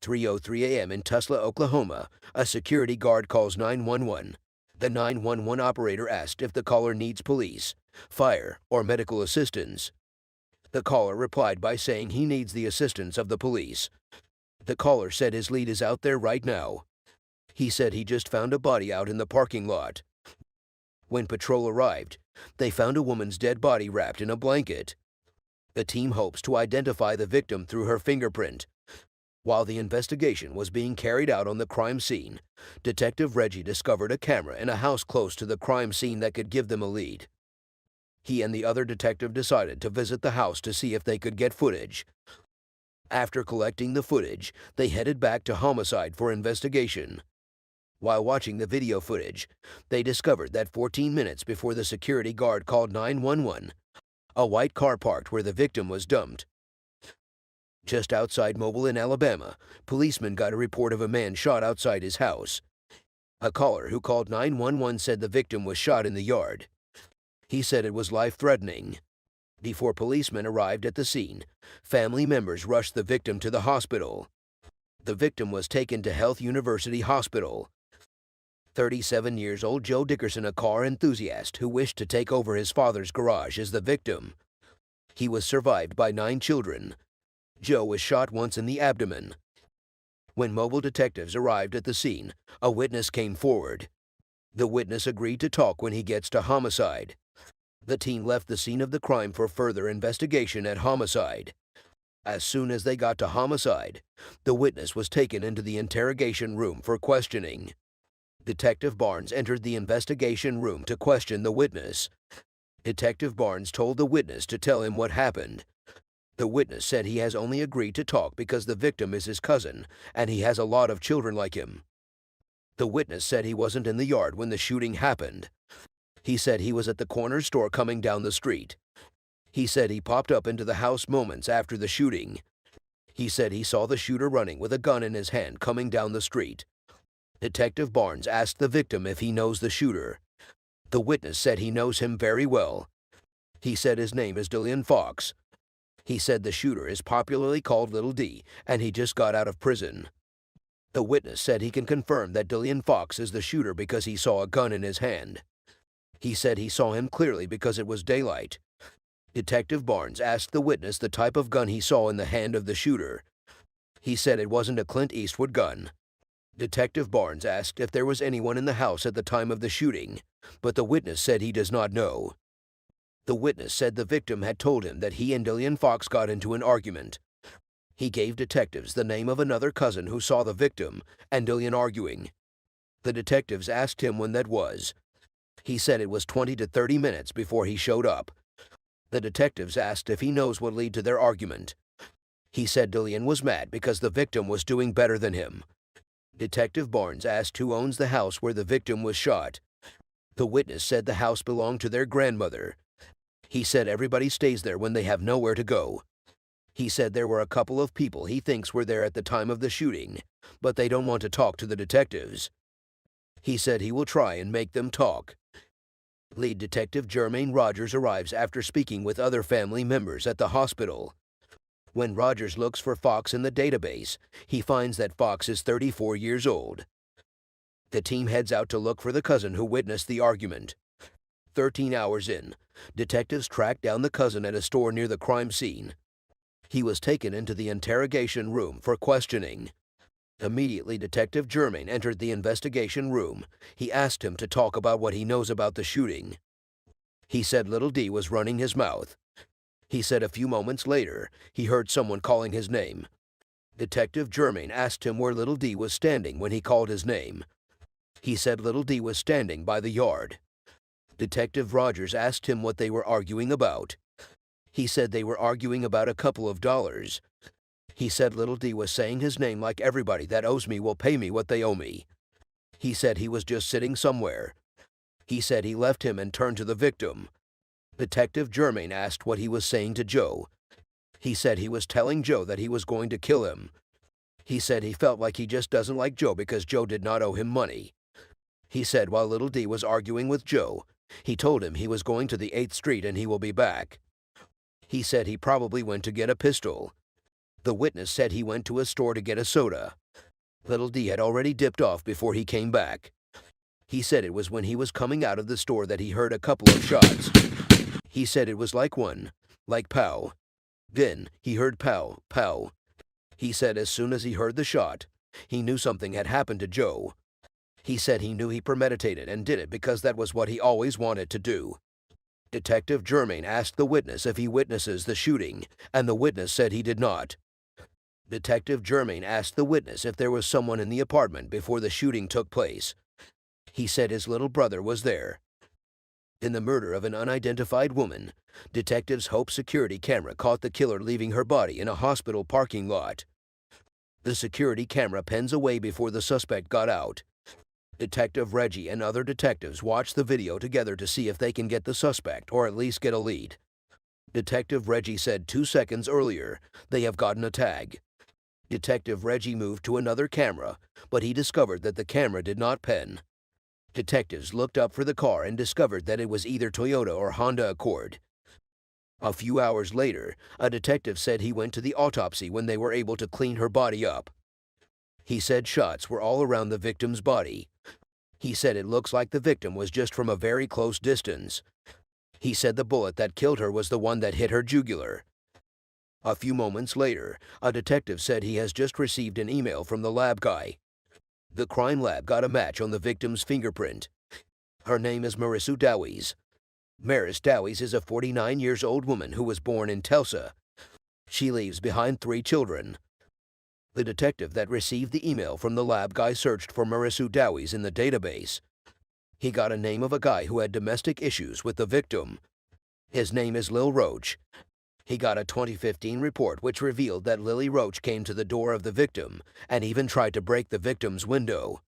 3:03 a.m. in Tulsa, Oklahoma, a security guard calls 911. The 911 operator asked if the caller needs police, fire, or medical assistance. The caller replied by saying he needs the assistance of the police. The caller said his lead is out there right now. He said he just found a body out in the parking lot. When patrol arrived, they found a woman's dead body wrapped in a blanket. The team hopes to identify the victim through her fingerprint. While the investigation was being carried out on the crime scene, Detective Reggie discovered a camera in a house close to the crime scene that could give them a lead. He and the other detective decided to visit the house to see if they could get footage. After collecting the footage, they headed back to homicide for investigation. While watching the video footage, they discovered that 14 minutes before the security guard called 911, a white car parked where the victim was dumped. Just outside Mobile in Alabama, policemen got a report of a man shot outside his house. A caller who called 911 said the victim was shot in the yard. He said it was life-threatening. Before policemen arrived at the scene, family members rushed the victim to the hospital. The victim was taken to Health University Hospital. 37 years old Joe Dickerson, a car enthusiast who wished to take over his father's garage, is the victim. He was survived by 9 children. Joe was shot once in the abdomen. When mobile detectives arrived at the scene, a witness came forward. The witness agreed to talk when he gets to homicide. The team left the scene of the crime for further investigation at homicide. As soon as they got to homicide, the witness was taken into the interrogation room for questioning. Detective Barnes entered the investigation room to question the witness. Detective Barnes told the witness to tell him what happened. The witness said he has only agreed to talk because the victim is his cousin and he has a lot of children like him. The witness said he wasn't in the yard when the shooting happened. He said he was at the corner store coming down the street. He said he popped up into the house moments after the shooting. He said he saw the shooter running with a gun in his hand coming down the street. Detective Barnes asked the victim if he knows the shooter. The witness said he knows him very well. He said his name is Dillion Fox. He said the shooter is popularly called Little D, and he just got out of prison. The witness said he can confirm that Dillion Fox is the shooter because he saw a gun in his hand. He said he saw him clearly because it was daylight. Detective Barnes asked the witness the type of gun he saw in the hand of the shooter. He said it wasn't a Clint Eastwood gun. Detective Barnes asked if there was anyone in the house at the time of the shooting, but the witness said he does not know. The witness said the victim had told him that he and Dillion Fox got into an argument. He gave detectives the name of another cousin who saw the victim and Dillion arguing. The detectives asked him when that was. He said it was 20 to 30 minutes before he showed up. The detectives asked if he knows what led to their argument. He said Dillion was mad because the victim was doing better than him. Detective Barnes asked who owns the house where the victim was shot. The witness said the house belonged to their grandmother. He said everybody stays there when they have nowhere to go. He said there were a couple of people he thinks were there at the time of the shooting, but they don't want to talk to the detectives. He said he will try and make them talk. Lead Detective Jermaine Rogers arrives after speaking with other family members at the hospital. When Rogers looks for Fox in the database, he finds that Fox is 34 years old. The team heads out to look for the cousin who witnessed the argument. 13 hours in, detectives track down the cousin at a store near the crime scene. He was taken into the interrogation room for questioning. Immediately, Detective Jermaine entered the investigation room. He asked him to talk about what he knows about the shooting. He said Little D was running his mouth. He said a few moments later, he heard someone calling his name. Detective Jermaine asked him where Little D was standing when he called his name. He said Little D was standing by the yard. Detective Rogers asked him what they were arguing about. He said they were arguing about a couple of dollars. He said Little D was saying his name like everybody that owes me will pay me what they owe me. He said he was just sitting somewhere. He said he left him and turned to the victim. Detective Jermaine asked what he was saying to Joe. He said he was telling Joe that he was going to kill him. He said he felt like he just doesn't like Joe because Joe did not owe him money. He said while Little D was arguing with Joe, he told him he was going to the 8th Street and he will be back. He said he probably went to get a pistol. The witness said he went to a store to get a soda. Little D had already dipped off before he came back. He said it was when he was coming out of the store that he heard a couple of shots. He said it was like pow. Then he heard pow, pow. He said as soon as he heard the shot, he knew something had happened to Joe. He said he knew he premeditated and did it because that was what he always wanted to do. Detective Germain asked the witness if he witnesses the shooting, and the witness said he did not. Detective Germain asked the witness if there was someone in the apartment before the shooting took place. He said his little brother was there. In the murder of an unidentified woman, detectives hope security camera caught the killer leaving her body in a hospital parking lot. The security camera pens away before the suspect got out. Detective Reggie and other detectives watch the video together to see if they can get the suspect or at least get a lead. Detective Reggie said 2 seconds earlier they have gotten a tag. Detective Reggie moved to another camera, but he discovered that the camera did not pen. Detectives looked up for the car and discovered that it was either Toyota or Honda Accord. A few hours later, a detective said he went to the autopsy when they were able to clean her body up. He said shots were all around the victim's body. He said it looks like the victim was just from a very close distance. He said the bullet that killed her was the one that hit her jugular. A few moments later, a detective said he has just received an email from the lab guy. The crime lab got a match on the victim's fingerprint. Her name is Marissa Dowie's. Maris Dowie's is a 49-year-old woman who was born in Tulsa. She leaves behind 3 children. The detective that received the email from the lab guy searched for Marissa Dowie's in the database. He got a name of a guy who had domestic issues with the victim. His name is Eli Roach. He got a 2015 report which revealed that Eli Roach came to the door of the victim and even tried to break the victim's window.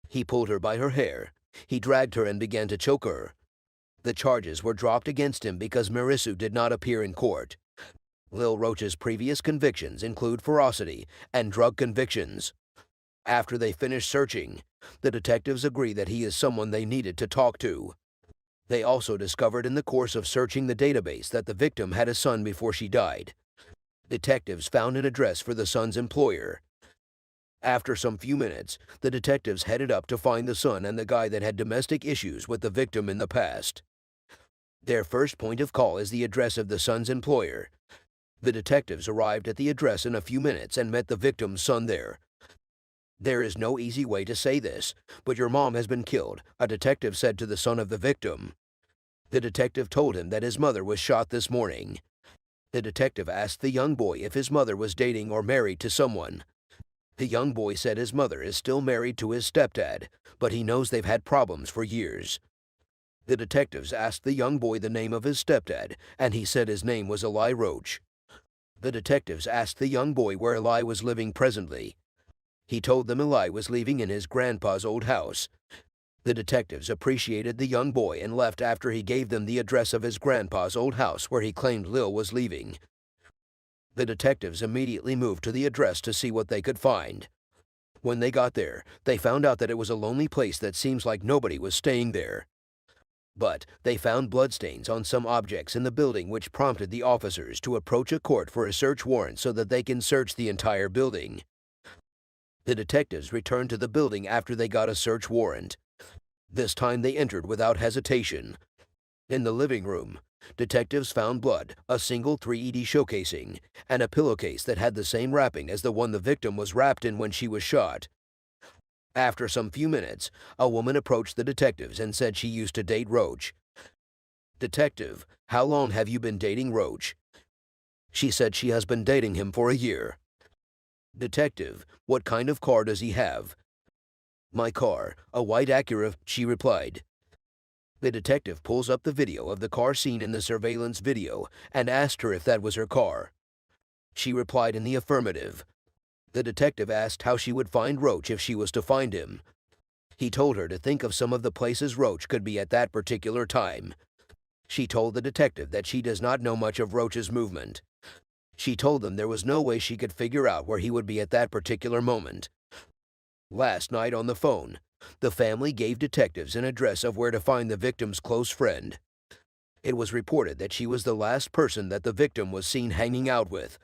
He pulled her by her hair. He dragged her and began to choke her. The charges were dropped against him because Marissa did not appear in court. Eli Roach's previous convictions include ferocity and drug convictions. After they finished searching, the detectives agreed that he is someone they needed to talk to. They also discovered in the course of searching the database that the victim had a son before she died. Detectives found an address for the son's employer. After some few minutes, the detectives headed up to find the son and the guy that had domestic issues with the victim in the past. Their first point of call is the address of the son's employer. The detectives arrived at the address in a few minutes and met the victim's son there. There is no easy way to say this, but your mom has been killed, a detective said to the son of the victim. The detective told him that his mother was shot this morning. The detective asked the young boy if his mother was dating or married to someone. The young boy said his mother is still married to his stepdad, but he knows they've had problems for years. The detectives asked the young boy the name of his stepdad, and he said his name was Eli Roach. The detectives asked the young boy where Eli was living presently. He told them Eli was living in his grandpa's old house. The detectives appreciated the young boy and left after he gave them the address of his grandpa's old house where he claimed Lil was leaving. The detectives immediately moved to the address to see what they could find. When they got there, they found out that it was a lonely place that seems like nobody was staying there. But they found bloodstains on some objects in the building which prompted the officers to approach a court for a search warrant so that they can search the entire building. The detectives returned to the building after they got a search warrant. This time they entered without hesitation. In the living room, detectives found blood, a single 3ED showcasing, and a pillowcase that had the same wrapping as the one the victim was wrapped in when she was shot. After some few minutes, a woman approached the detectives and said she used to date Roach. Detective, how long have you been dating Roach? She said she has been dating him for a year. Detective, what kind of car does he have? My car, a white Acura, she replied. The detective pulls up the video of the car seen in the surveillance video and asked her if that was her car. She replied in the affirmative. The detective asked how she would find Roach if she was to find him. He told her to think of some of the places Roach could be at that particular time. She told the detective that she does not know much of Roach's movement. She told them there was no way she could figure out where he would be at that particular moment. Last night on the phone, the family gave detectives an address of where to find the victim's close friend. It was reported that she was the last person that the victim was seen hanging out with.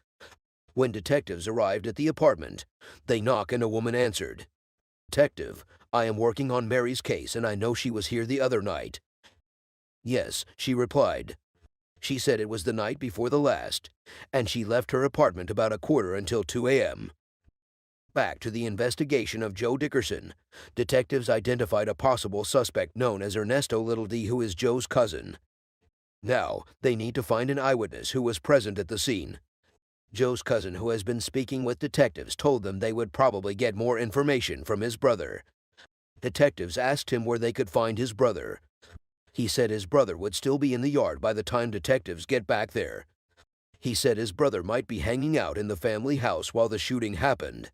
When detectives arrived at the apartment, they knocked and a woman answered. "Detective, I am working on Mary's case and I know she was here the other night." "Yes," she replied. She said it was the night before the last, and she left her apartment about a quarter until 2 a.m. Back to the investigation of Joe Dickerson, detectives identified a possible suspect known as Ernesto Little D, who is Joe's cousin. Now, they need to find an eyewitness who was present at the scene. Joe's cousin, who has been speaking with detectives, told them they would probably get more information from his brother. Detectives asked him where they could find his brother. He said his brother would still be in the yard by the time detectives get back there. He said his brother might be hanging out in the family house while the shooting happened.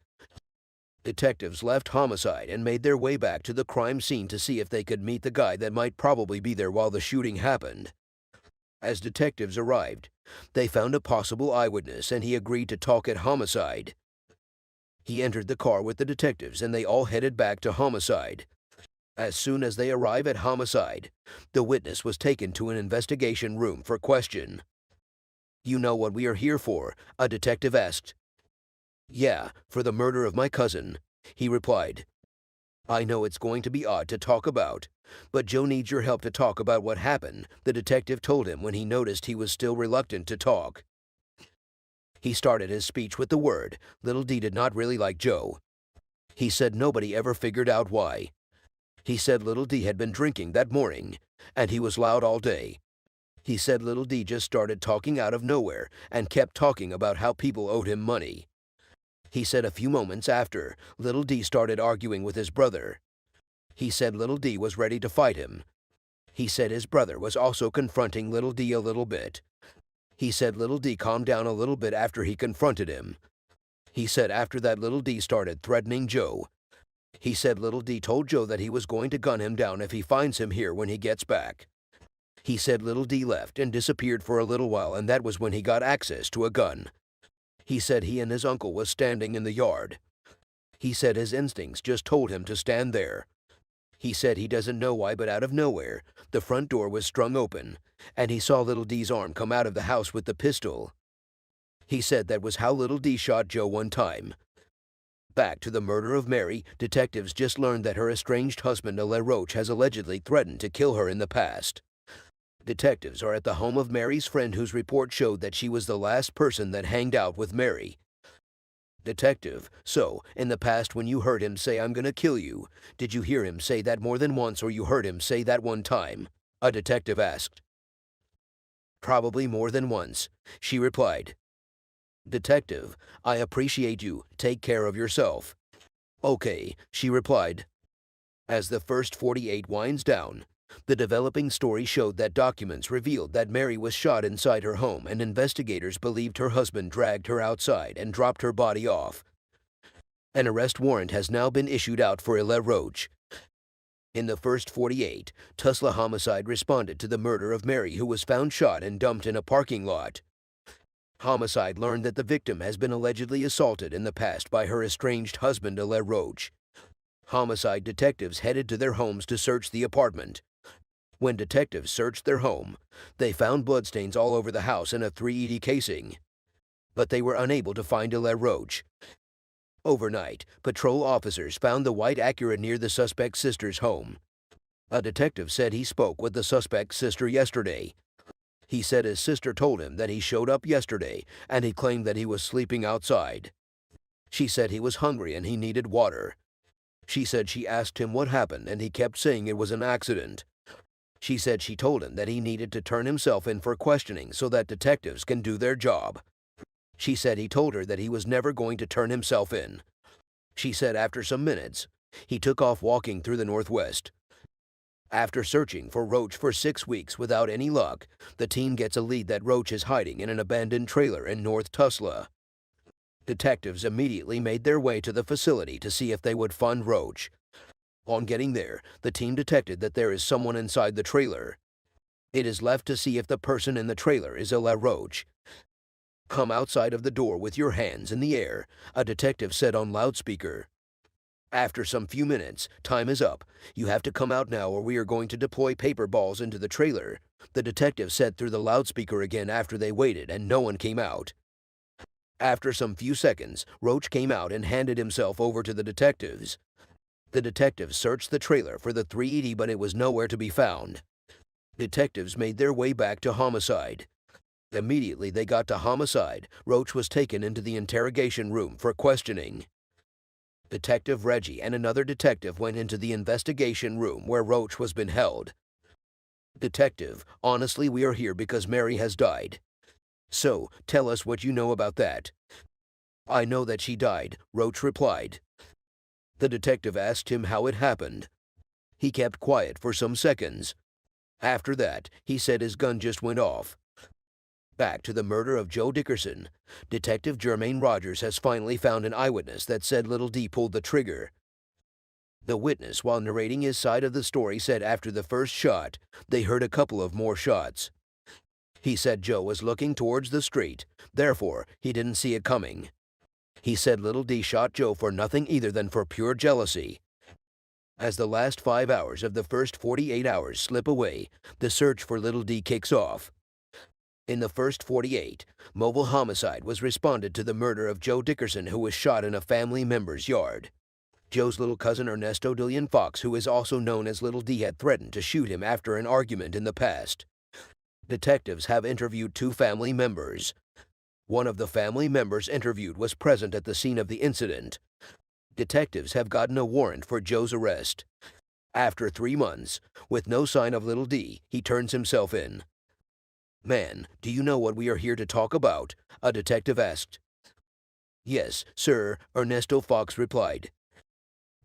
Detectives left homicide and made their way back to the crime scene to see if they could meet the guy that might probably be there while the shooting happened. As detectives arrived, they found a possible eyewitness and he agreed to talk at homicide. He entered the car with the detectives and they all headed back to homicide. As soon as they arrive at homicide, the witness was taken to an investigation room for question. "You know what we are here for?" a detective asked. "Yeah, for the murder of my cousin," he replied. "I know it's going to be odd to talk about, but Joe needs your help to talk about what happened," the detective told him when he noticed he was still reluctant to talk. He started his speech with the word. Little D did not really like Joe. He said nobody ever figured out why. He said Little D had been drinking that morning, and he was loud all day. He said Little D just started talking out of nowhere and kept talking about how people owed him money. He said a few moments after, Little D started arguing with his brother. He said Little D was ready to fight him. He said his brother was also confronting Little D a little bit. He said Little D calmed down a little bit after he confronted him. He said after that Little D started threatening Joe. He said Little D told Joe that he was going to gun him down if he finds him here when he gets back. He said Little D left and disappeared for a little while, and that was when he got access to a gun. He said he and his uncle was standing in the yard. He said his instincts just told him to stand there. He said he doesn't know why, but out of nowhere, the front door was sprung open, and he saw Little D's arm come out of the house with the pistol. He said that was how Little D shot Joe one time. Back to the murder of Mary, detectives just learned that her estranged husband, Eli Roach, has allegedly threatened to kill her in the past. Detectives are at the home of Mary's friend, whose report showed that she was the last person that hanged out with Mary. Detective, so, in the past when you heard him say "I'm gonna kill you," did you hear him say that more than once, or you heard him say that one time? A detective asked. "Probably more than once," she replied. Detective, I appreciate you. Take care of yourself. Okay, she replied. As the first 48 winds down, the developing story showed that documents revealed that Mary was shot inside her home, and investigators believed her husband dragged her outside and dropped her body off. An arrest warrant has now been issued out for Eli Roach. In the first 48, Tulsa Homicide responded to the murder of Mary, who was found shot and dumped in a parking lot. Homicide learned that the victim has been allegedly assaulted in the past by her estranged husband, Eli Roach. Homicide detectives headed to their homes to search the apartment. When detectives searched their home, they found bloodstains all over the house and a .380 casing. But they were unable to find Eli Roach. Overnight, patrol officers found the white Acura near the suspect's sister's home. A detective said he spoke with the suspect's sister yesterday. He said his sister told him that he showed up yesterday, and he claimed that he was sleeping outside. She said he was hungry and he needed water. She said she asked him what happened, and he kept saying it was an accident. She said she told him that he needed to turn himself in for questioning so that detectives can do their job. She said he told her that he was never going to turn himself in. She said after some minutes, he took off walking through the Northwest. After searching for Roach for 6 weeks without any luck, the team gets a lead that Roach is hiding in an abandoned trailer in North Tulsa. Detectives immediately made their way to the facility to see if they would find Roach. On getting there, the team detected that there is someone inside the trailer. It is left to see if the person in the trailer is Eli Roach. "Come outside of the door with your hands in the air," a detective said on loudspeaker. After some few minutes, "Time is up. You have to come out now or we are going to deploy paper balls into the trailer," the detective said through the loudspeaker again after they waited and no one came out. After some few seconds, Roach came out and handed himself over to the detectives. The detectives searched the trailer for the 380, but it was nowhere to be found. Detectives made their way back to homicide. Immediately they got to homicide, Roach was taken into the interrogation room for questioning. Detective Reggie and another detective went into the investigation room where Roach was been held. Detective, honestly, we are here because Mary has died. So, tell us what you know about that. I know that she died, Roach replied. The detective asked him how it happened. He kept quiet for some seconds. After that, he said his gun just went off. Back to the murder of Joe Dickerson. Detective Jermaine Rogers has finally found an eyewitness that said Little D pulled the trigger. The witness, while narrating his side of the story, said after the first shot, they heard a couple of more shots. He said Joe was looking towards the street, therefore he didn't see it coming. He said Little D shot Joe for nothing either than for pure jealousy. As the last 5 hours of the first 48 hours slip away, the search for Little D kicks off. In the first 48, mobile homicide was responded to the murder of Joe Dickerson, who was shot in a family member's yard. Joe's little cousin Ernesto Dillion Fox, who is also known as Little D, had threatened to shoot him after an argument in the past. Detectives have interviewed 2 family members. One of the family members interviewed was present at the scene of the incident. Detectives have gotten a warrant for Joe's arrest. After 3 months, with no sign of Little D, he turns himself in. Man, do you know what we are here to talk about? A detective asked. Yes, sir, Ernesto Fox replied.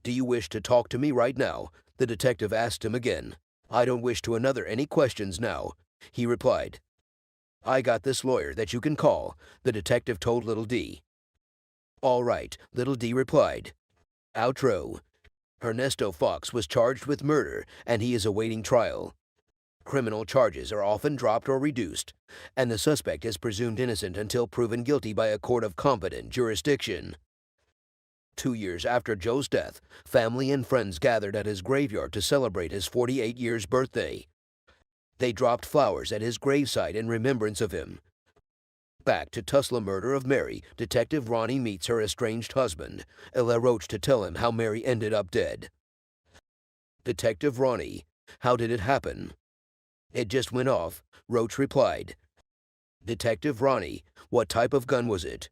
Do you wish to talk to me right now? The detective asked him again. I don't wish to another any questions now, he replied. I got this lawyer that you can call, the detective told Little D. All right, Little D replied. Outro. Ernesto Fox was charged with murder, and he is awaiting trial. Criminal charges are often dropped or reduced, and the suspect is presumed innocent until proven guilty by a court of competent jurisdiction. 2 years after Joe's death, family and friends gathered at his graveyard to celebrate his 48 years birthday. They dropped flowers at his gravesite in remembrance of him. Back to Tulsa murder of Mary, Detective Ronnie meets her estranged husband, Eli Roach, to tell him how Mary ended up dead. Detective Ronnie, how did it happen? It just went off, Roach replied. Detective Ronnie, what type of gun was it?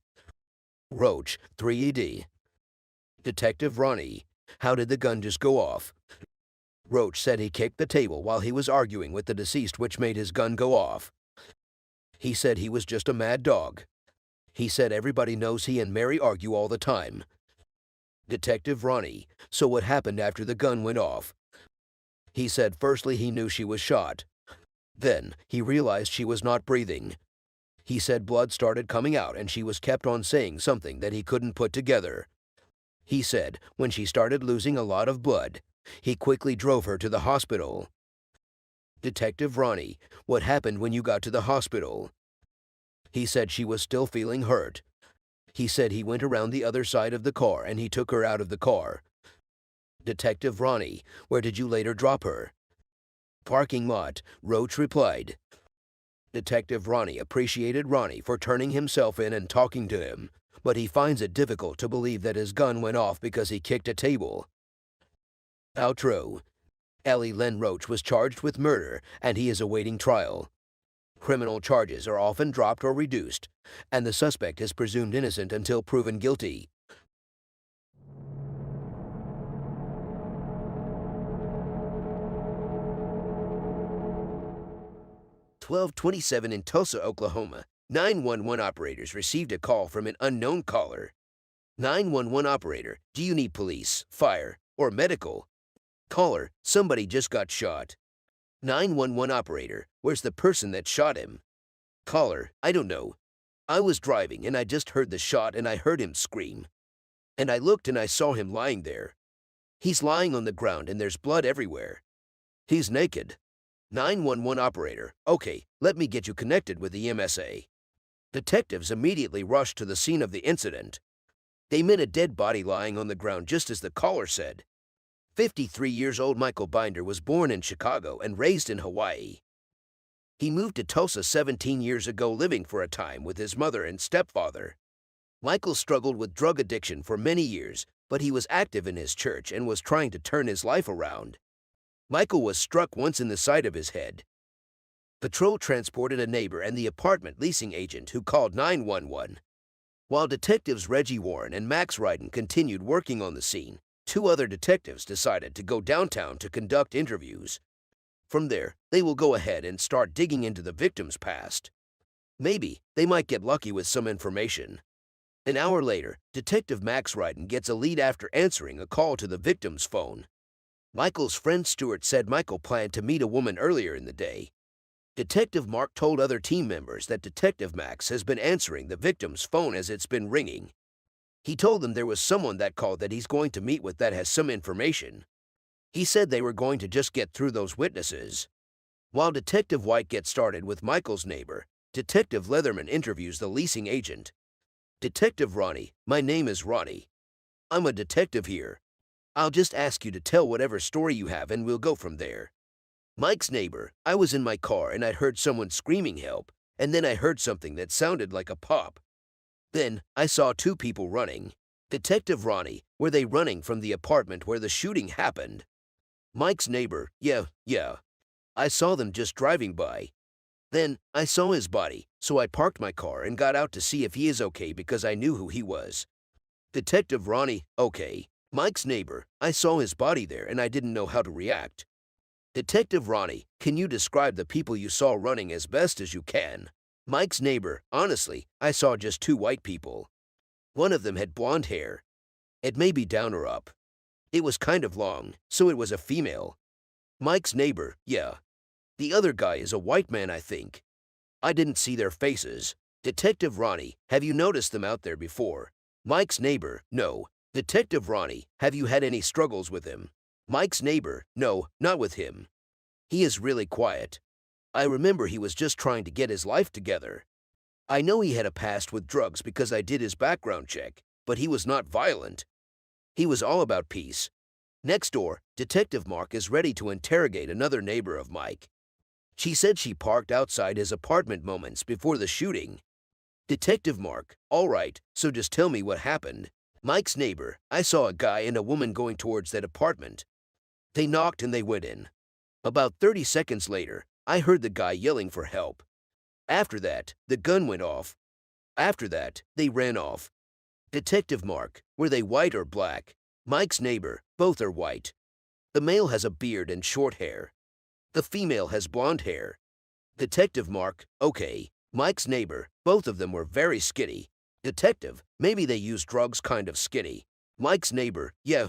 Roach, 3ED. Detective Ronnie, how did the gun just go off? Roach said he kicked the table while he was arguing with the deceased, which made his gun go off. He said he was just a mad dog. He said everybody knows he and Mary argue all the time. Detective Ronnie, so what happened after the gun went off? He said firstly he knew she was shot. Then, he realized she was not breathing. He said blood started coming out and she was kept on saying something that he couldn't put together. He said when she started losing a lot of blood, he quickly drove her to the hospital. Detective Ronnie, what happened when you got to the hospital? He said she was still feeling hurt. He said he went around the other side of the car and he took her out of the car. Detective Ronnie, where did you later drop her? Parking lot, Roach replied. Detective Ronnie appreciated Ronnie for turning himself in and talking to him, but he finds it difficult to believe that his gun went off because he kicked a table. Outro. Eli Roach was charged with murder and he is awaiting trial. Criminal charges are often dropped or reduced, and the suspect is presumed innocent until proven guilty. 12:27 in Tulsa, Oklahoma. 911 operators received a call from an unknown caller. 911 operator, do you need police, fire, or medical? Caller, somebody just got shot. 911 operator, where's the person that shot him? Caller, I don't know. I was driving and I just heard the shot and I heard him scream. And I looked and I saw him lying there. He's lying on the ground and there's blood everywhere. He's naked. 911 operator, okay, let me get you connected with the MSA. Detectives immediately rushed to the scene of the incident. They met a dead body lying on the ground just as the caller said. 53 years old Michael Binder was born in Chicago and raised in Hawaii. He moved to Tulsa 17 years ago, living for a time with his mother and stepfather. Michael struggled with drug addiction for many years, but he was active in his church and was trying to turn his life around. Michael was struck once in the side of his head. Patrol transported a neighbor and the apartment leasing agent who called 911. While detectives Reggie Warren and Max Ryden continued working on the scene, two other detectives decided to go downtown to conduct interviews. From there, they will go ahead and start digging into the victim's past. Maybe they might get lucky with some information. An hour later, Detective Max Ryden gets a lead after answering a call to the victim's phone. Michael's friend Stuart said Michael planned to meet a woman earlier in the day. Detective Mark told other team members that Detective Max has been answering the victim's phone as it's been ringing. He told them there was someone that called that he's going to meet with that has some information. He said they were going to just get through those witnesses. While Detective White gets started with Michael's neighbor, Detective Leatherman interviews the leasing agent. Detective Ronnie, my name is Ronnie. I'm a detective here. I'll just ask you to tell whatever story you have and we'll go from there. Mike's neighbor, I was in my car and I heard someone screaming help, and then I heard something that sounded like a pop. Then I saw two people running. Detective Ronnie, were they running from the apartment where the shooting happened? Mike's neighbor, yeah. I saw them just driving by. Then I saw his body, so I parked my car and got out to see if he is okay because I knew who he was. Detective Ronnie, okay. Mike's neighbor, I saw his body there and I didn't know how to react. Detective Ronnie, can you describe the people you saw running as best as you can? Mike's neighbor, honestly, I saw just two white people. One of them had blonde hair. It may be down or up. It was kind of long, so it was a female. Mike's neighbor, yeah. The other guy is a white man, I think. I didn't see their faces. Detective Ronnie, have you noticed them out there before? Mike's neighbor, no. Detective Ronnie, have you had any struggles with him? Mike's neighbor, no, not with him. He is really quiet. I remember he was just trying to get his life together. I know he had a past with drugs because I did his background check, but he was not violent. He was all about peace. Next door, Detective Mark is ready to interrogate another neighbor of Mike. She said she parked outside his apartment moments before the shooting. Detective Mark, all right, so just tell me what happened. Mike's neighbor, I saw a guy and a woman going towards that apartment. They knocked and they went in. About 30 seconds later, I heard the guy yelling for help. After that, the gun went off. After that, they ran off. Detective Mark, were they white or black? Mike's neighbor, both are white. The male has a beard and short hair. The female has blonde hair. Detective Mark, okay. Mike's neighbor, both of them were very skinny. Detective, maybe they used drugs kind of skinny. Mike's neighbor, yeah.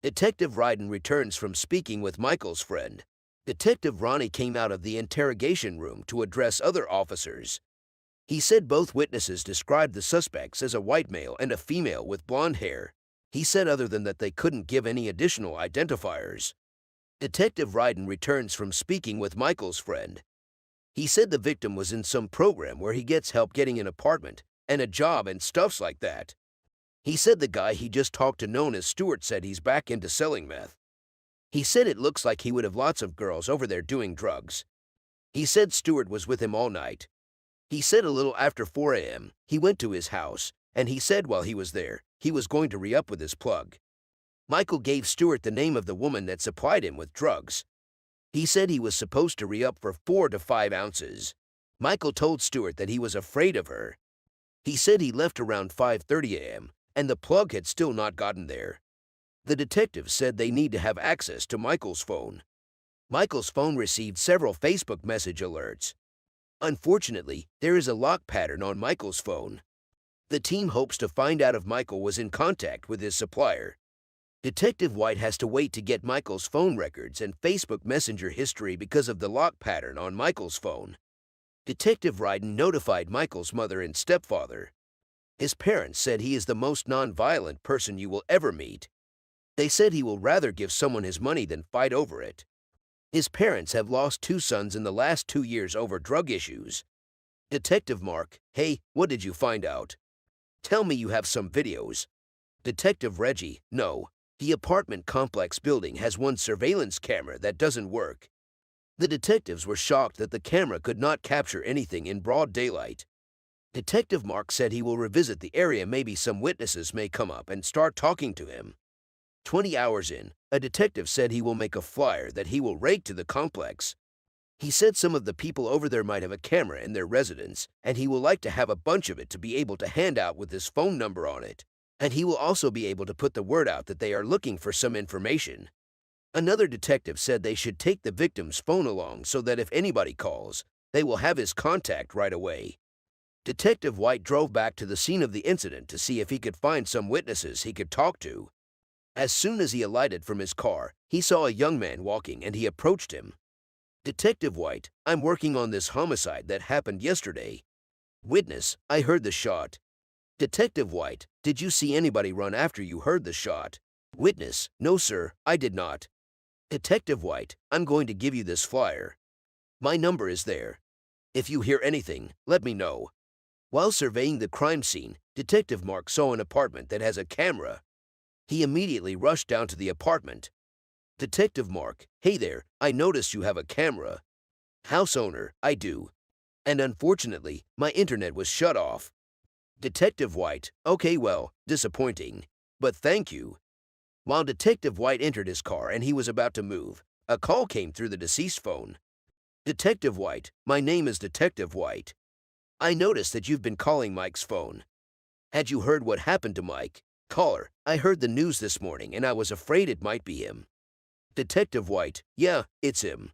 Detective Ryden returns from speaking with Michael's friend. Detective Ronnie came out of the interrogation room to address other officers. He said both witnesses described the suspects as a white male and a female with blonde hair. He said other than that they couldn't give any additional identifiers. Detective Ryden returns from speaking with Michael's friend. He said the victim was in some program where he gets help getting an apartment and a job and stuffs like that. He said the guy he just talked to known as Stuart said he's back into selling meth. He said it looks like he would have lots of girls over there doing drugs. He said Stuart was with him all night. He said a little after 4 a.m., he went to his house, and he said while he was there, he was going to re-up with his plug. Michael gave Stuart the name of the woman that supplied him with drugs. He said he was supposed to re-up for 4 to 5 ounces. Michael told Stuart that he was afraid of her. He said he left around 5:30 a.m., and the plug had still not gotten there. The detectives said they need to have access to Michael's phone. Michael's phone received several Facebook message alerts. Unfortunately, there is a lock pattern on Michael's phone. The team hopes to find out if Michael was in contact with his supplier. Detective White has to wait to get Michael's phone records and Facebook Messenger history because of the lock pattern on Michael's phone. Detective Ryden notified Michael's mother and stepfather. His parents said he is the most non-violent person you will ever meet. They said he will rather give someone his money than fight over it. His parents have lost 2 sons in the last 2 years over drug issues. Detective Mark, hey, what did you find out? Tell me you have some videos. Detective Reggie, no. The apartment complex building has one surveillance camera that doesn't work. The detectives were shocked that the camera could not capture anything in broad daylight. Detective Mark said he will revisit the area. Maybe some witnesses may come up and start talking to him. 20 hours in, a detective said he will make a flyer that he will rake to the complex. He said some of the people over there might have a camera in their residence, and he will like to have a bunch of it to be able to hand out with his phone number on it. And he will also be able to put the word out that they are looking for some information. Another detective said they should take the victim's phone along so that if anybody calls, they will have his contact right away. Detective White drove back to the scene of the incident to see if he could find some witnesses he could talk to. As soon as he alighted from his car, he saw a young man walking and he approached him. Detective White, I'm working on this homicide that happened yesterday. Witness, I heard the shot. Detective White, did you see anybody run after you heard the shot? Witness, no sir, I did not. Detective White, I'm going to give you this flyer. My number is there. If you hear anything, let me know. While surveying the crime scene, Detective Mark saw an apartment that has a camera. He immediately rushed down to the apartment. Detective Mark, hey there, I noticed you have a camera. House owner, I do. And unfortunately, my internet was shut off. Detective White, okay well, disappointing. But thank you. While Detective White entered his car and he was about to move, a call came through the deceased phone. Detective White, my name is Detective White. I noticed that you've been calling Mike's phone. Had you heard what happened to Mike? Caller, I heard the news this morning and I was afraid it might be him. Detective White, yeah, it's him.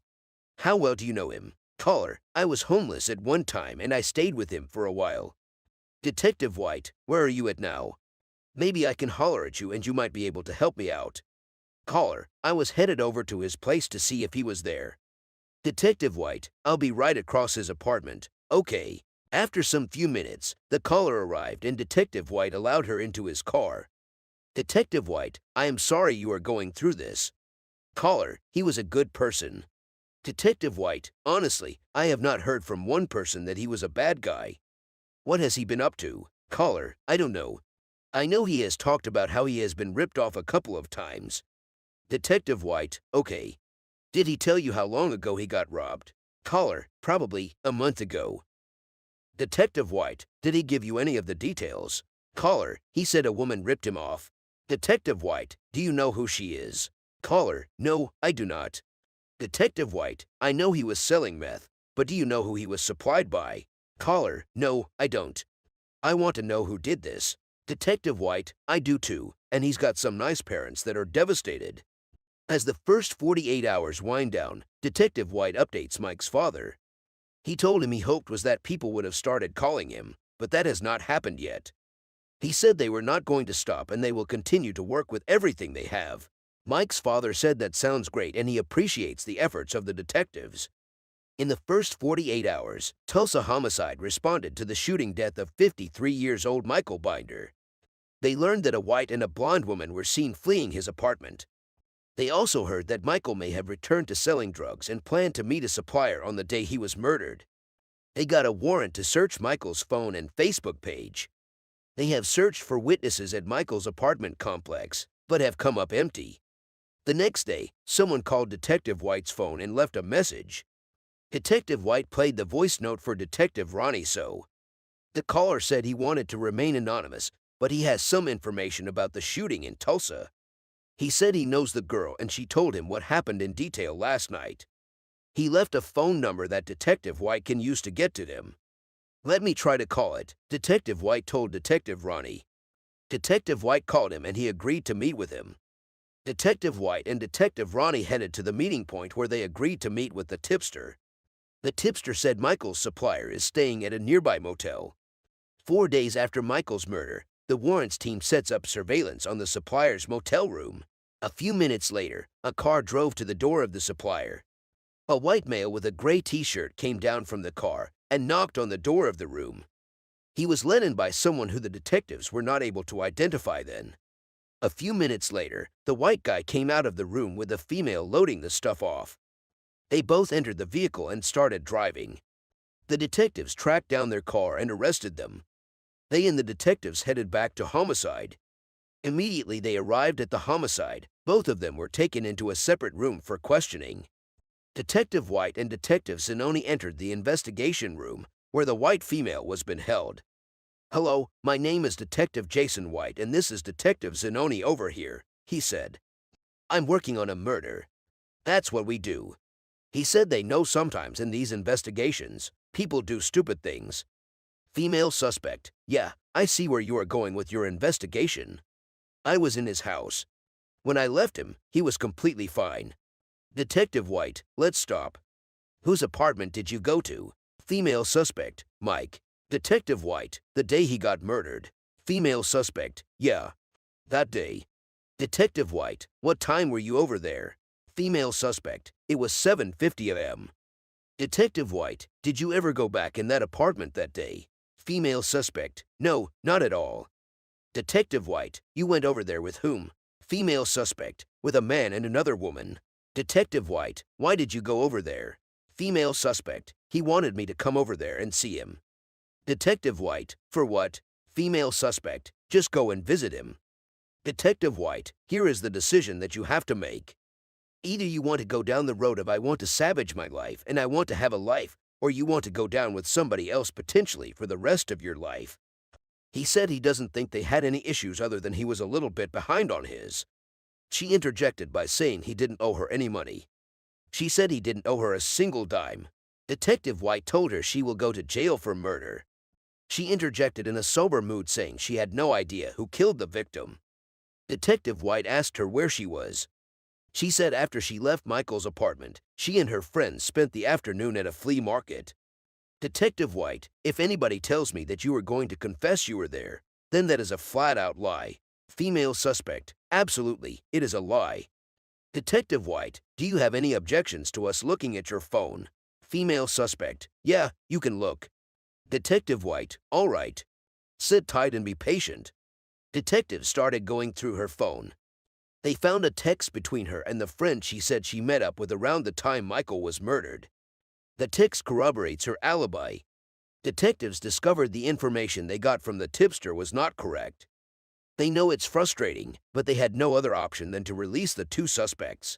How well do you know him? Caller, I was homeless at one time and I stayed with him for a while. Detective White, where are you at now? Maybe I can holler at you and you might be able to help me out. Caller, I was headed over to his place to see if he was there. Detective White, I'll be right across his apartment. Okay. After some few minutes, the caller arrived and Detective White allowed her into his car. Detective White, I am sorry you are going through this. Caller, he was a good person. Detective White, honestly, I have not heard from one person that he was a bad guy. What has he been up to? Caller, I don't know. I know he has talked about how he has been ripped off a couple of times. Detective White, okay. Did he tell you how long ago he got robbed? Caller, probably a month ago. Detective White, did he give you any of the details? Caller, he said a woman ripped him off. Detective White, do you know who she is? Caller, no, I do not. Detective White, I know he was selling meth, but do you know who he was supplied by? Caller, no, I don't. I want to know who did this. Detective White, I do too, and he's got some nice parents that are devastated. As the first 48 hours wind down, Detective White updates Mike's father. He told him he hoped was that people would have started calling him, but that has not happened yet. He said they were not going to stop and they will continue to work with everything they have. Mike's father said that sounds great and he appreciates the efforts of the detectives. In the first 48 hours, Tulsa Homicide responded to the shooting death of 53 years old Michael Binder. They learned that a white and a blonde woman were seen fleeing his apartment. They also heard that Michael may have returned to selling drugs and planned to meet a supplier on the day he was murdered. They got a warrant to search Michael's phone and Facebook page. They have searched for witnesses at Michael's apartment complex, but have come up empty. The next day, someone called Detective White's phone and left a message. Detective White played the voice note for Detective Ronnie so. The caller said he wanted to remain anonymous, but he has some information about the shooting in Tulsa. He said he knows the girl and she told him what happened in detail last night. He left a phone number that Detective White can use to get to them. Let me try to call it, Detective White told Detective Ronnie. Detective White called him and he agreed to meet with him. Detective White and Detective Ronnie headed to the meeting point where they agreed to meet with the tipster. The tipster said Michael's supplier is staying at a nearby motel. 4 days after Michael's murder, the warrants team sets up surveillance on the supplier's motel room. A few minutes later, a car drove to the door of the supplier. A white male with a gray t-shirt came down from the car and knocked on the door of the room. He was let in by someone who the detectives were not able to identify then. A few minutes later, the white guy came out of the room with a female loading the stuff off. They both entered the vehicle and started driving. The detectives tracked down their car and arrested them. They and the detectives headed back to homicide. Immediately they arrived at the homicide. Both of them were taken into a separate room for questioning. Detective White and Detective Zanoni entered the investigation room, where the white female was been held. "Hello, my name is Detective Jason White, and this is Detective Zanoni over here," he said. "I'm working on a murder. That's what we do." He said they know sometimes in these investigations, people do stupid things. Female suspect. "Yeah, I see where you are going with your investigation. I was in his house. When I left him, he was completely fine." Detective White. "Let's stop. Whose apartment did you go to?" Female suspect. "Mike." Detective White. "The day he got murdered." Female suspect. "Yeah, that day." Detective White. "What time were you over there?" Female suspect. "It was 7:50 a.m. Detective White. "Did you ever go back in that apartment that day?" Female suspect. "No, not at all." Detective White. "You went over there with whom?" Female suspect. "With a man and another woman." Detective White. "Why did you go over there?" Female suspect. "He wanted me to come over there and see him." Detective White. "For what?" Female suspect. "Just go and visit him." Detective White. "Here is the decision that you have to make. Either you want to go down the road of I want to savage my life and I want to have a life, or you want to go down with somebody else potentially for the rest of your life." He said he doesn't think they had any issues other than he was a little bit behind on his. She interjected by saying he didn't owe her any money. She said he didn't owe her a single dime. Detective White told her she will go to jail for murder. She interjected in a sober mood saying she had no idea who killed the victim. Detective White asked her where she was. She said after she left Michael's apartment, she and her friends spent the afternoon at a flea market. Detective White. "If anybody tells me that you were going to confess you were there, then that is a flat-out lie." Female suspect. "Absolutely, it is a lie." Detective White. "Do you have any objections to us looking at your phone?" Female suspect. "Yeah, you can look." Detective White. "All right. Sit tight and be patient." Detective started going through her phone. They found a text between her and the friend she said she met up with around the time Michael was murdered. The text corroborates her alibi. Detectives discovered the information they got from the tipster was not correct. They know it's frustrating, but they had no other option than to release the two suspects.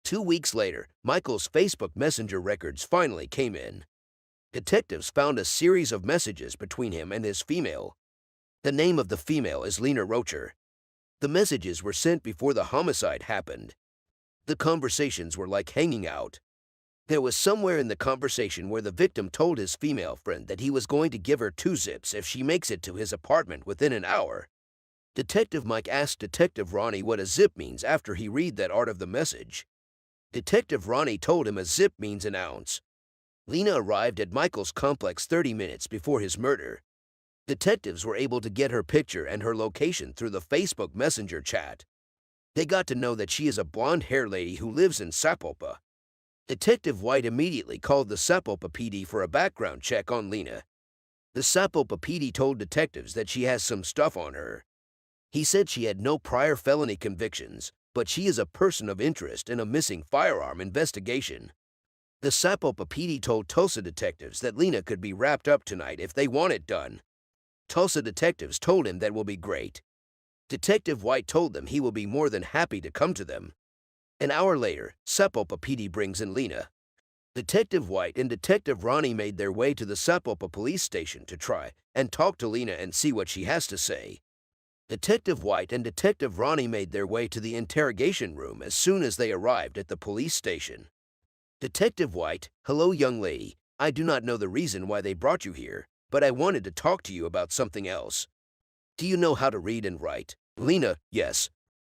2 weeks later, Michael's Facebook Messenger records finally came in. Detectives found a series of messages between him and his female. The name of the female is Eli Roach. The messages were sent before the homicide happened. The conversations were like hanging out. There was somewhere in the conversation where the victim told his female friend that he was going to give her 2 zips if she makes it to his apartment within an hour. Detective Mike asked Detective Ronnie what a zip means after he read that part of the message. Detective Ronnie told him a zip means an ounce. Lena arrived at Michael's complex 30 minutes before his murder. Detectives were able to get her picture and her location through the Facebook Messenger chat. They got to know that she is a blonde-haired lady who lives in Sapulpa. Detective White immediately called the Sapulpa PD for a background check on Lena. The Sapulpa PD told detectives that she has some stuff on her. He said she had no prior felony convictions, but she is a person of interest in a missing firearm investigation. The Sapulpa PD told Tulsa detectives that Lena could be wrapped up tonight if they want it done. Tulsa detectives told him that will be great. Detective White told them he will be more than happy to come to them. An hour later, Sapulpa PD brings in Lena. Detective White and Detective Ronnie made their way to the Sapulpa police station to try and talk to Lena and see what she has to say. Detective White and Detective Ronnie made their way to the interrogation room as soon as they arrived at the police station. Detective White. "Hello, young lady. I do not know the reason why they brought you here, but I wanted to talk to you about something else. Do you know how to read and write?" Lena. "Yes."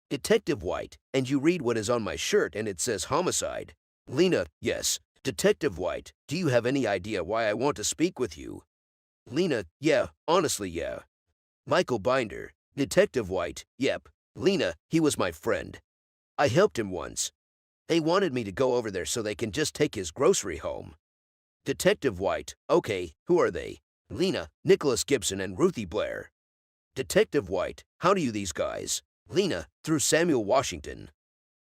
Detective White. "And you read what is on my shirt and it says homicide?" Lena. "Yes." Detective White. "Do you have any idea why I want to speak with you?" Lena. "Yeah, honestly, yeah." Michael Binder. Detective White. "Yep. Lena, he was my friend. I helped him once. They wanted me to go over there so they can just take his grocery home." Detective White. "Okay, who are they?" Lena. "Nicholas Gibson and Ruthie Blair." Detective White. "How do you these guys?" Lena. "Through Samuel Washington."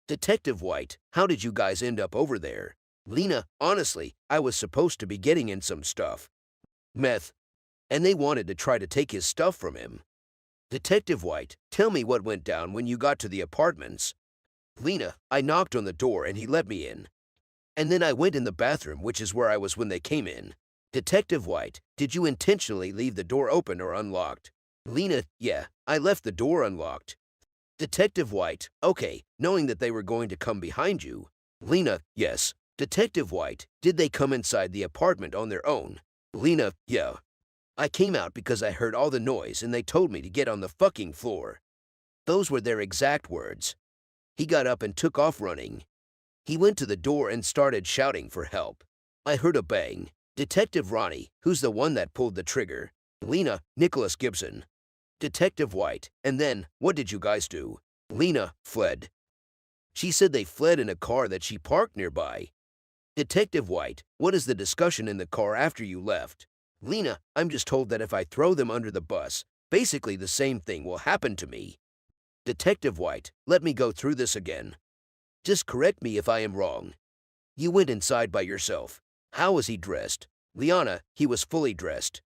Detective White. "How did you guys end up over there?" Lena. "Honestly, I was supposed to be getting in some stuff. Meth. And they wanted to try to take his stuff from him." Detective White. "Tell me what went down when you got to the apartments." Lena. "I knocked on the door and he let me in. And then I went in the bathroom, which is where I was when they came in. Detective White, did you intentionally leave the door open or unlocked? Lena, yeah, I left the door unlocked. Detective White, okay, knowing that they were going to come behind you. Lena, yes. Detective White, did they come inside the apartment on their own? Lena, yeah. I came out because I heard all the noise and they told me to get on the fucking floor. Those were their exact words. He got up and took off running. He went to the door and started shouting for help. I heard a bang. Detective Ronnie, who's the one that pulled the trigger? Lena, Nicholas Gibson. Detective White, and then, what did you guys do? Lena, fled. She said they fled in a car that she parked nearby. Detective White, what is the discussion in the car after you left? Lena, I'm just told that if I throw them under the bus, basically the same thing will happen to me. Detective White, let me go through this again. Just correct me if I am wrong. You went inside by yourself. How was he dressed? Liana, he was fully dressed.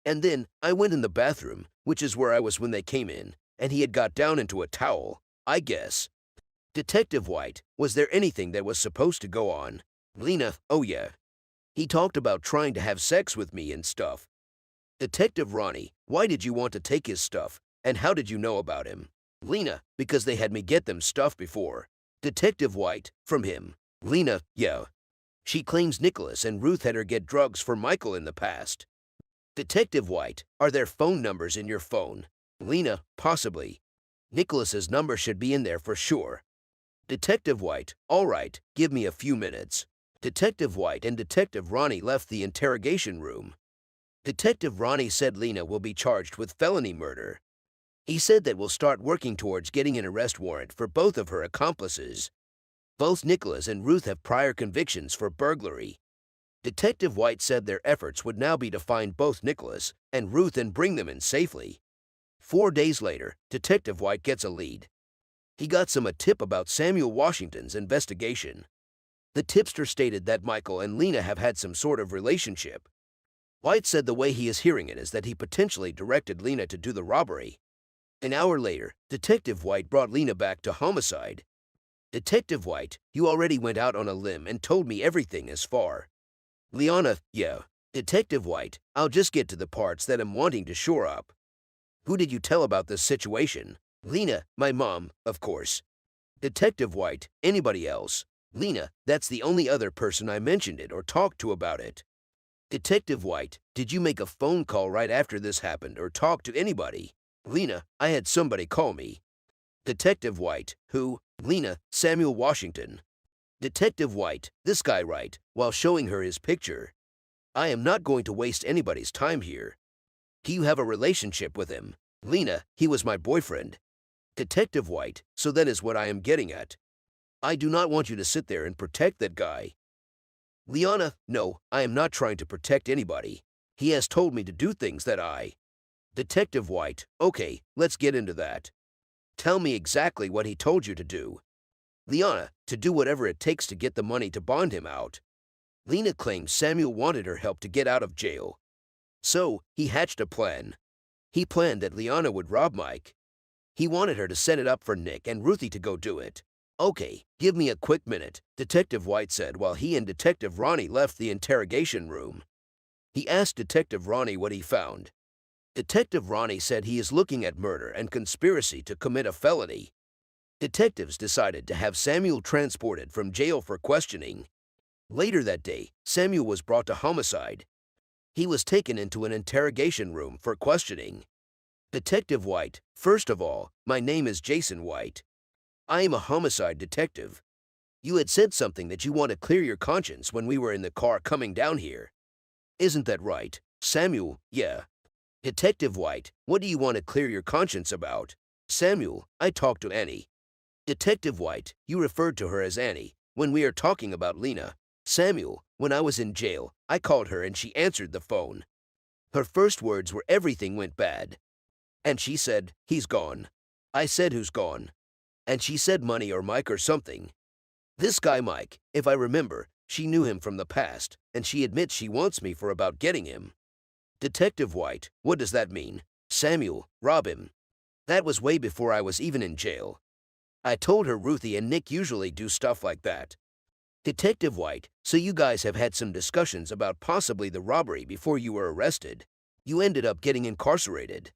And then, I went in the bathroom, which is where I was when they came in, and he had got down into a towel, I guess. Detective White, was there anything that was supposed to go on? Lena, oh yeah. He talked about trying to have sex with me and stuff. Detective Ronnie, why did you want to take his stuff, and how did you know about him? Lena, because they had me get them stuff before. Detective White, from him. Lena, yeah. She claims Nicholas and Ruth had her get drugs for Michael in the past. Detective White, are there phone numbers in your phone? Lena, possibly. Nicholas's number should be in there for sure. Detective White, all right, give me a few minutes. Detective White and Detective Ronnie left the interrogation room. Detective Ronnie said Lena will be charged with felony murder. He said that we'll start working towards getting an arrest warrant for both of her accomplices. Both Nicholas and Ruth have prior convictions for burglary. Detective White said their efforts would now be to find both Nicholas and Ruth and bring them in safely. 4 days later, Detective White gets a lead. He got a tip about Samuel Washington's investigation. The tipster stated that Michael and Lena have had some sort of relationship. White said the way he is hearing it is that he potentially directed Lena to do the robbery. An hour later, Detective White brought Lena back to homicide. Detective White, you already went out on a limb and told me everything as far. Liana, yeah. Detective White, I'll just get to the parts that I'm wanting to shore up. Who did you tell about this situation? Lena, my mom, of course. Detective White, anybody else? Lena, that's the only other person I mentioned it or talked to about it. Detective White, did you make a phone call right after this happened or talk to anybody? Lena, I had somebody call me. Detective White, who? Lena, Samuel Washington. Detective White, this guy right, while showing her his picture. I am not going to waste anybody's time here. Do you have a relationship with him? Lena, he was my boyfriend. Detective White, so that is what I am getting at. I do not want you to sit there and protect that guy. Liana, no, I am not trying to protect anybody. He has told me to do things that I... Detective White, okay, let's get into that. Tell me exactly what he told you to do. Liana, to do whatever it takes to get the money to bond him out. Lena claims Samuel wanted her help to get out of jail. So, he hatched a plan. He planned that Liana would rob Mike. He wanted her to set it up for Nick and Ruthie to go do it. Okay, give me a quick minute, Detective White said while he and Detective Ronnie left the interrogation room. He asked Detective Ronnie what he found. Detective Ronnie said he is looking at murder and conspiracy to commit a felony. Detectives decided to have Samuel transported from jail for questioning. Later that day, Samuel was brought to homicide. He was taken into an interrogation room for questioning. Detective White, first of all, my name is Jason White. I am a homicide detective. You had said something that you want to clear your conscience when we were in the car coming down here. Isn't that right, Samuel? Yeah. Detective White, what do you want to clear your conscience about? Samuel, I talked to Annie. Detective White, you referred to her as Annie when we are talking about Lena. Samuel, when I was in jail, I called her and she answered the phone. Her first words were everything went bad. And she said, he's gone. I said, who's gone? And she said money or Mike or something. This guy Mike, if I remember, she knew him from the past, and she admits she wants me for about getting him. Detective White, what does that mean? Samuel, rob him. That was way before I was even in jail. I told her Ruthie and Nick usually do stuff like that. Detective White, so you guys have had some discussions about possibly the robbery before you were arrested. You ended up getting incarcerated.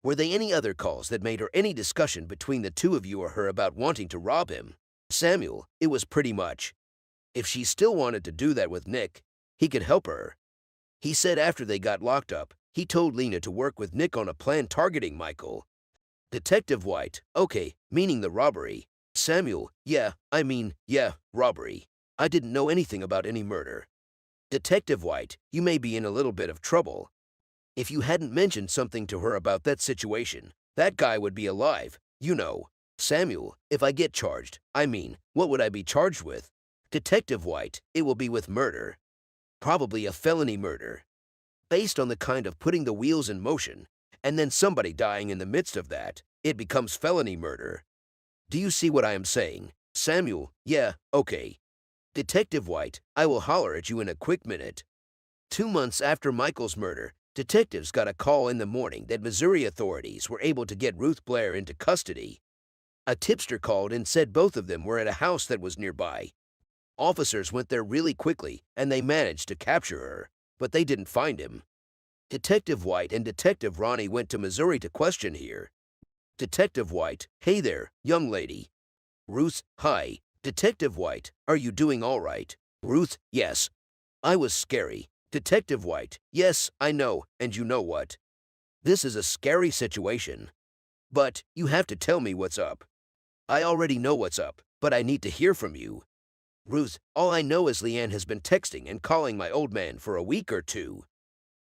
Were there any other calls that made or any discussion between the two of you or her about wanting to rob him? Samuel, it was pretty much. If she still wanted to do that with Nick, he could help her. He said after they got locked up, he told Lena to work with Nick on a plan targeting Michael. Detective White, okay, meaning the robbery. Samuel, yeah, robbery. I didn't know anything about any murder. Detective White, you may be in a little bit of trouble. If you hadn't mentioned something to her about that situation, that guy would be alive, you know. Samuel, if I get charged, what would I be charged with? Detective White, it will be with murder. Probably a felony murder. Based on the kind of putting the wheels in motion, and then somebody dying in the midst of that, it becomes felony murder. Do you see what I am saying? Samuel, yeah, okay. Detective White, I will holler at you in a quick minute. 2 months after Michael's murder, detectives got a call in the morning that Missouri authorities were able to get Ruth Blair into custody. A tipster called and said both of them were at a house that was nearby. Officers went there really quickly and they managed to capture her, but they didn't find him. Detective White and Detective Ronnie went to Missouri to question here. Detective White, hey there, young lady. Ruth, hi. Detective White, are you doing all right? Ruth, yes. I was scary. Detective White, yes, I know, and you know what? This is a scary situation. But you have to tell me what's up. I already know what's up, but I need to hear from you. Ruth, all I know is Leanne has been texting and calling my old man for a week or two.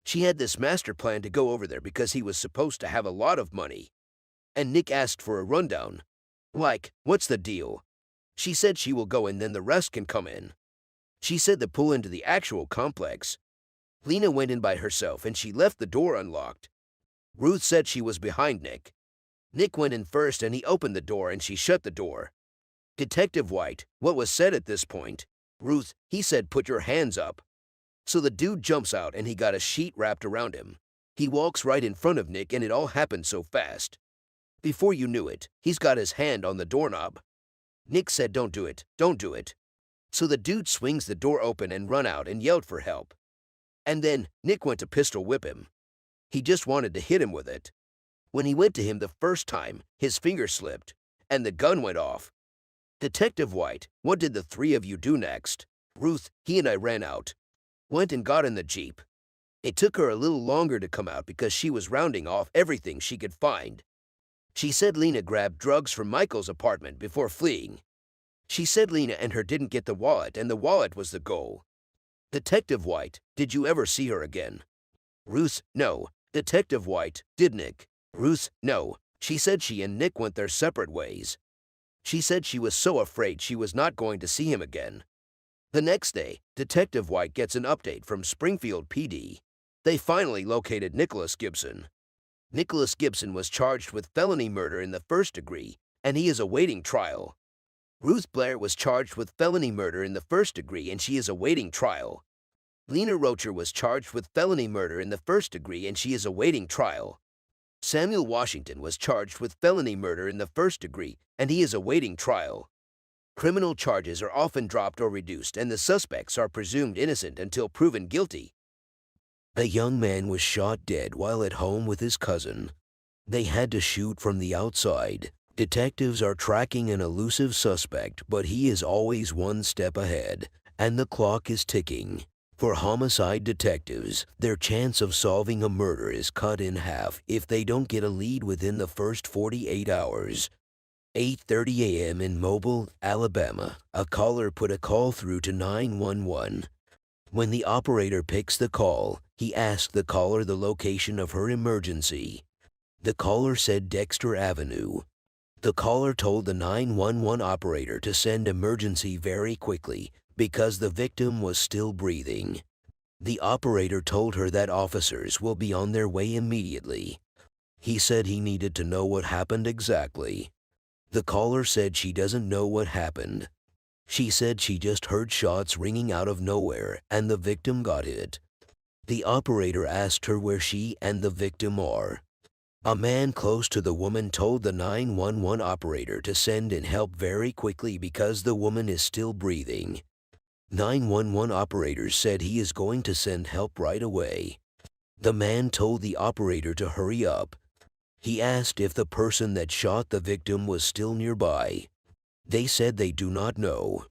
She had this master plan to go over there because he was supposed to have a lot of money. And Nick asked for a rundown. Like, what's the deal? She said she will go and then the rest can come in. She said to pull into the actual complex. Lena went in by herself and she left the door unlocked. Ruth said she was behind Nick. Nick went in first and he opened the door and she shut the door. Detective White, what was said at this point? Ruth, he said put your hands up. So the dude jumps out and he got a sheet wrapped around him. He walks right in front of Nick and it all happened so fast. Before you knew it, he's got his hand on the doorknob. Nick said don't do it, don't do it. So the dude swings the door open and run out and yelled for help. And then Nick went to pistol whip him. He just wanted to hit him with it. When he went to him the first time, his finger slipped, and the gun went off. Detective White, what did the three of you do next? Ruth, he and I ran out. Went and got in the Jeep. It took her a little longer to come out because she was rounding off everything she could find. She said Lena grabbed drugs from Michael's apartment before fleeing. She said Lena and her didn't get the wallet and the wallet was the goal. Detective White, did you ever see her again? Ruth, no. Detective White, did Nick? Ruth, no. She said she and Nick went their separate ways. She said she was so afraid she was not going to see him again. The next day, Detective White gets an update from Springfield PD. They finally located Nicholas Gibson. Nicholas Gibson was charged with felony murder in the first degree, and he is awaiting trial. Ruth Blair was charged with felony murder in the first degree and she is awaiting trial. Lena Rocher was charged with felony murder in the first degree and she is awaiting trial. Samuel Washington was charged with felony murder in the first degree and he is awaiting trial. Criminal charges are often dropped or reduced and the suspects are presumed innocent until proven guilty. A young man was shot dead while at home with his cousin. They had to shoot from the outside. Detectives are tracking an elusive suspect, but he is always one step ahead, and the clock is ticking. For homicide detectives, their chance of solving a murder is cut in half if they don't get a lead within the first 48 hours. 8:30 a.m. in Mobile, Alabama, a caller put a call through to 911. When the operator picks the call, he asks the caller the location of her emergency. The caller said Dexter Avenue. The caller told the 911 operator to send emergency very quickly because the victim was still breathing. The operator told her that officers will be on their way immediately. He said he needed to know what happened exactly. The caller said she doesn't know what happened. She said she just heard shots ringing out of nowhere and the victim got hit. The operator asked her where she and the victim are. A man close to the woman told the 911 operator to send in help very quickly because the woman is still breathing. 911 operators said he is going to send help right away. The man told the operator to hurry up. He asked if the person that shot the victim was still nearby. They said they do not know.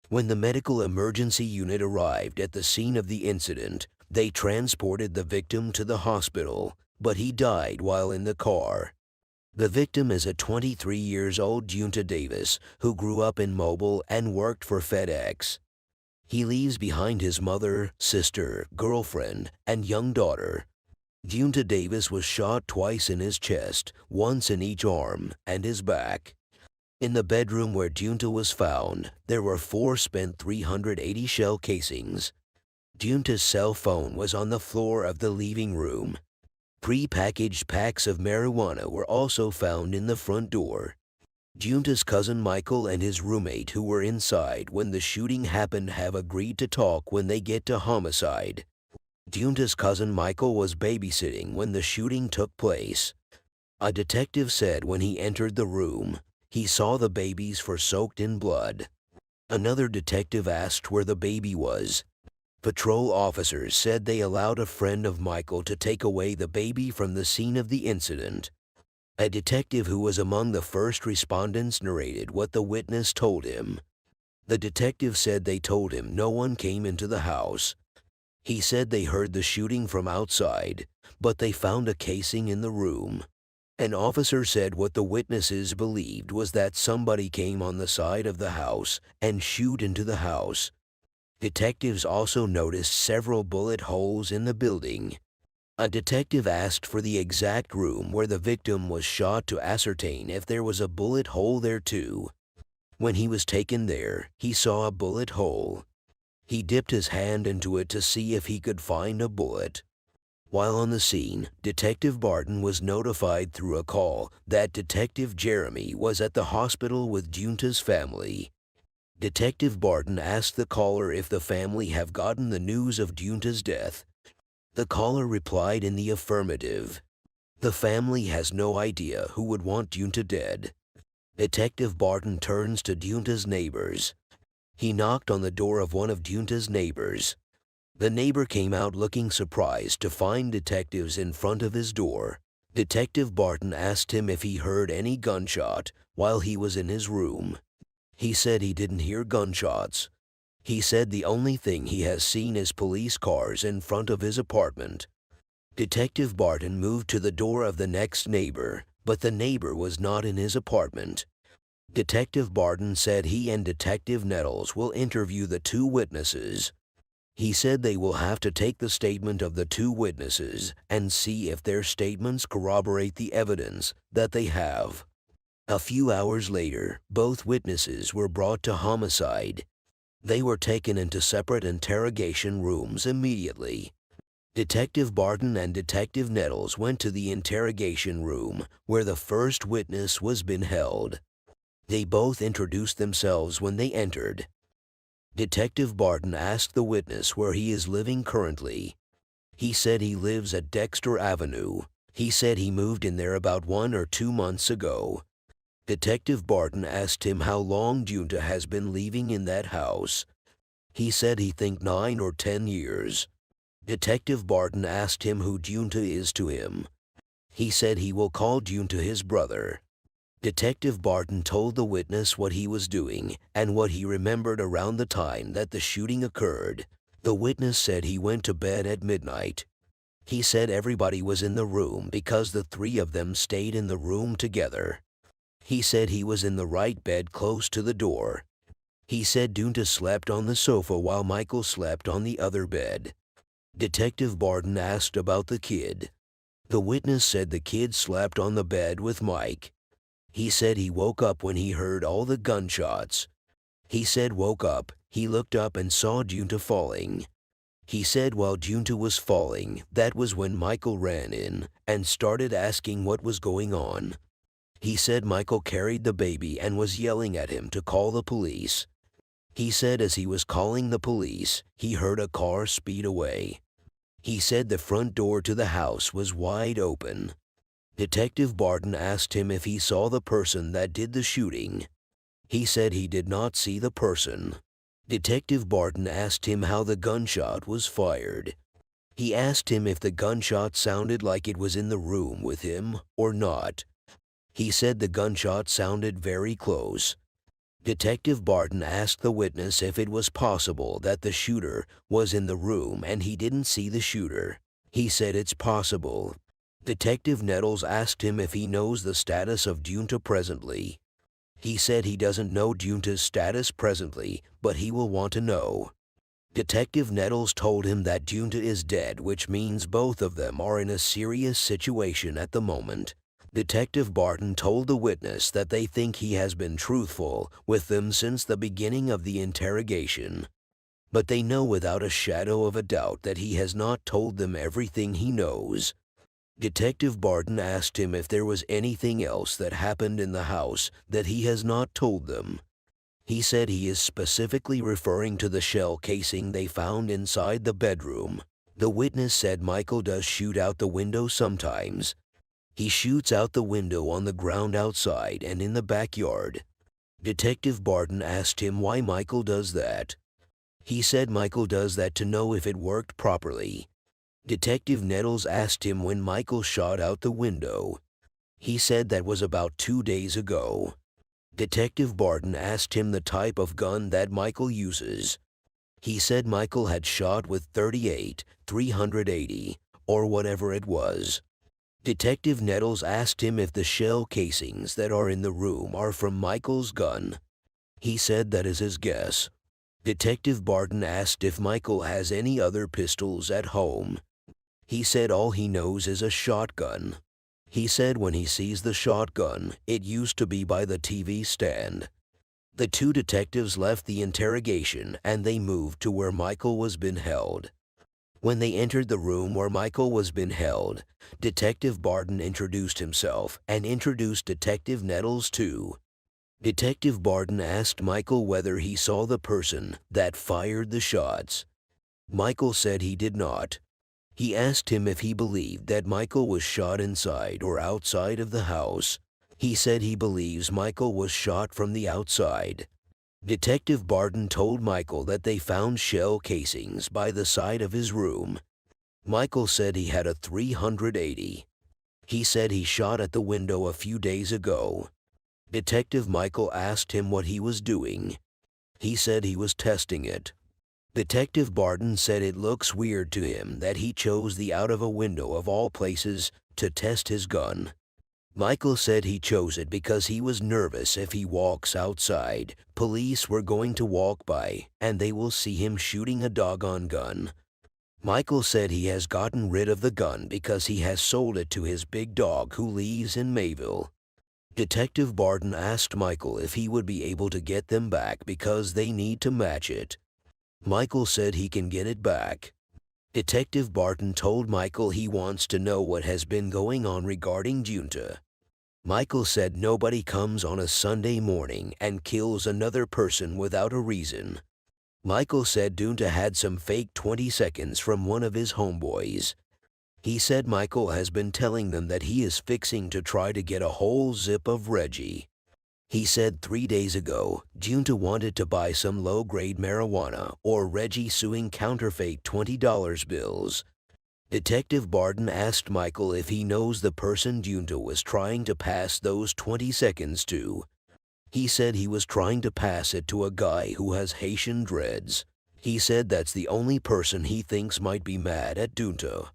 When the medical emergency unit arrived at the scene of the incident, they transported the victim to the hospital, but he died while in the car. The victim is a 23-year-old Dunta Davis who grew up in Mobile and worked for FedEx. He leaves behind his mother, sister, girlfriend, and young daughter. Dunta Davis was shot twice in his chest, once in each arm, and his back. In the bedroom where Dunta was found, there were 4 spent .380 shell casings. Dunta's cell phone was on the floor of the living room. Pre-packaged packs of marijuana were also found in the front door. Dunta's cousin Michael and his roommate who were inside when the shooting happened have agreed to talk when they get to homicide. Dunta's cousin Michael was babysitting when the shooting took place. A detective said when he entered the room, he saw the babies were soaked in blood. Another detective asked where the baby was. Patrol officers said they allowed a friend of Michael to take away the baby from the scene of the incident. A detective who was among the first respondents narrated what the witness told him. The detective said they told him no one came into the house. He said they heard the shooting from outside, but they found a casing in the room. An officer said what the witnesses believed was that somebody came on the side of the house and shoot into the house. Detectives also noticed several bullet holes in the building. A detective asked for the exact room where the victim was shot to ascertain if there was a bullet hole there too. When he was taken there, he saw a bullet hole. He dipped his hand into it to see if he could find a bullet. While on the scene, Detective Barton was notified through a call that Detective Jeremy was at the hospital with Dunta's family. Detective Barton asked the caller if the family have gotten the news of Dunta's death. The caller replied in the affirmative. The family has no idea who would want Dunta dead. Detective Barton turns to Dunta's neighbors. He knocked on the door of one of Dunta's neighbors. The neighbor came out looking surprised to find detectives in front of his door. Detective Barton asked him if he heard any gunshot while he was in his room. He said he didn't hear gunshots. He said the only thing he has seen is police cars in front of his apartment. Detective Barton moved to the door of the next neighbor, but the neighbor was not in his apartment. Detective Barton said he and Detective Nettles will interview the 2 witnesses. He said they will have to take the statement of the 2 witnesses and see if their statements corroborate the evidence that they have. A few hours later, both witnesses were brought to homicide. They were taken into separate interrogation rooms immediately. Detective Barton and Detective Nettles went to the interrogation room where the first witness was being held. They both introduced themselves when they entered. Detective Barton asked the witness where he is living currently. He said he lives at Dexter Avenue. He said he moved in there about 1 or 2 months ago. Detective Barton asked him how long Dunta has been living in that house. He said he think 9 or 10 years. Detective Barton asked him who Dunta is to him. He said he will call Dunta his brother. Detective Barton told the witness what he was doing and what he remembered around the time that the shooting occurred. The witness said he went to bed at midnight. He said everybody was in the room because the 3 of them stayed in the room together. He said he was in the right bed close to the door. He said Dunta slept on the sofa while Michael slept on the other bed. Detective Barton asked about the kid. The witness said the kid slept on the bed with Mike. He said he woke up when he heard all the gunshots. He said woke up, he looked up and saw Dunta falling. He said while Dunta was falling, that was when Michael ran in and started asking what was going on. He said Michael carried the baby and was yelling at him to call the police. He said as he was calling the police, he heard a car speed away. He said the front door to the house was wide open. Detective Barton asked him if he saw the person that did the shooting. He said he did not see the person. Detective Barton asked him how the gunshot was fired. He asked him if the gunshot sounded like it was in the room with him or not. He said the gunshot sounded very close. Detective Barton asked the witness if it was possible that the shooter was in the room and he didn't see the shooter. He said it's possible. Detective Nettles asked him if he knows the status of Dunta presently. He said he doesn't know Dunta's status presently, but he will want to know. Detective Nettles told him that Dunta is dead, which means both of them are in a serious situation at the moment. Detective Barton told the witness that they think he has been truthful with them since the beginning of the interrogation, but they know without a shadow of a doubt that he has not told them everything he knows. Detective Barton asked him if there was anything else that happened in the house that he has not told them. He said he is specifically referring to the shell casing they found inside the bedroom. The witness said Michael does shoot out the window sometimes. He shoots out the window on the ground outside and in the backyard. Detective Barton asked him why Michael does that. He said Michael does that to know if it worked properly. Detective Nettles asked him when Michael shot out the window. He said that was about 2 days ago. Detective Barton asked him the type of gun that Michael uses. He said Michael had shot with 38, 380, or whatever it was. Detective Nettles asked him if the shell casings that are in the room are from Michael's gun. He said that is his guess. Detective Barton asked if Michael has any other pistols at home. He said all he knows is a shotgun. He said when he sees the shotgun, it used to be by the TV stand. The two detectives left the interrogation and they moved to where Michael was being held. When they entered the room where Michael was being held, Detective Barton introduced himself and introduced Detective Nettles too. Detective Barton asked Michael whether he saw the person that fired the shots. Michael said he did not. He asked him if he believed that Michael was shot inside or outside of the house. He said he believes Michael was shot from the outside. Detective Barton told Michael that they found shell casings by the side of his room. Michael said he had a 380. He said he shot at the window a few days ago. Detective Michael asked him what he was doing. He said he was testing it. Detective Barton said it looks weird to him that he chose the out of a window of all places to test his gun. Michael said he chose it because he was nervous if he walks outside, police were going to walk by and they will see him shooting a doggone gun. Michael said he has gotten rid of the gun because he has sold it to his big dog who lives in Mayville. Detective Barton asked Michael if he would be able to get them back because they need to match it. Michael said he can get it back. Detective Barton told Michael he wants to know what has been going on regarding Dunta. Michael said nobody comes on a Sunday morning and kills another person without a reason. Michael said Dunta had some fake 20 seconds from one of his homeboys. He said Michael has been telling them that he is fixing to try to get a whole zip of Reggie. He said 3 days ago, Dunta wanted to buy some low-grade marijuana or Reggie suing counterfeit $20 bills. Detective Barton asked Michael if he knows the person Dunta was trying to pass those 20 seconds to. He said he was trying to pass it to a guy who has Haitian dreads. He said that's the only person he thinks might be mad at Dunta.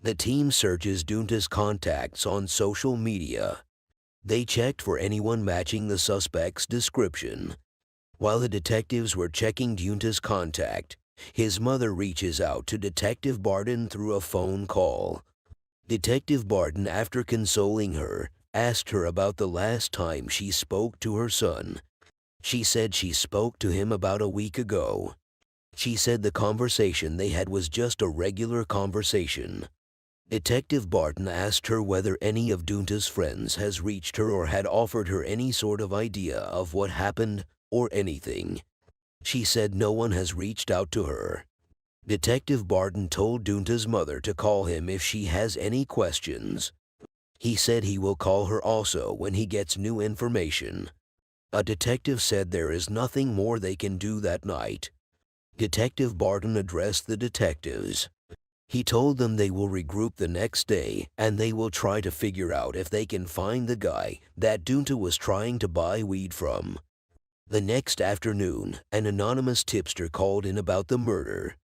The team searches Dunta's contacts on social media. They checked for anyone matching the suspect's description. While the detectives were checking Dunta's contact, his mother reaches out to Detective Barton through a phone call. Detective Barton, after consoling her, asked her about the last time she spoke to her son. She said she spoke to him about a week ago. She said the conversation they had was just a regular conversation. Detective Barton asked her whether any of Dunta's friends has reached her or had offered her any sort of idea of what happened or anything. She said no one has reached out to her. Detective Barton told Dunta's mother to call him if she has any questions. He said he will call her also when he gets new information. A detective said there is nothing more they can do that night. Detective Barton addressed the detectives. He told them they will regroup the next day and they will try to figure out if they can find the guy that Dunta was trying to buy weed from. The next afternoon, an anonymous tipster called in about the murder.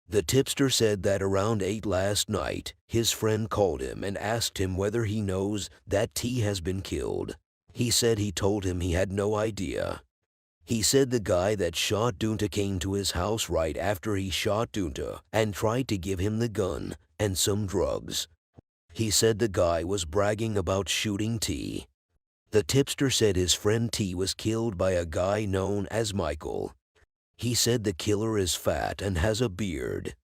The tipster said that around 8 last night, his friend called him and asked him whether he knows that T has been killed. He said he told him he had no idea. He said the guy that shot Dunta came to his house right after he shot Dunta and tried to give him the gun and some drugs. He said the guy was bragging about shooting T. The tipster said his friend T was killed by a guy known as Michael. He said the killer is fat and has a beard.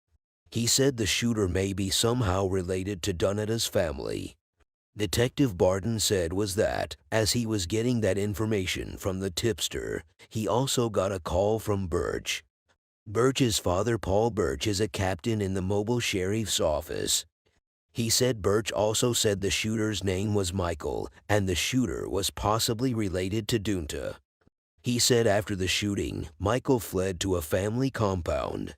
He said the shooter may be somehow related to Dunta's family. Detective Barton said was that, as he was getting that information from the tipster, he also got a call from Birch. Birch's father, Paul Birch, is a captain in the mobile sheriff's office. He said Birch also said the shooter's name was Michael and the shooter was possibly related to Dunta. He said after the shooting, Michael fled to a family compound.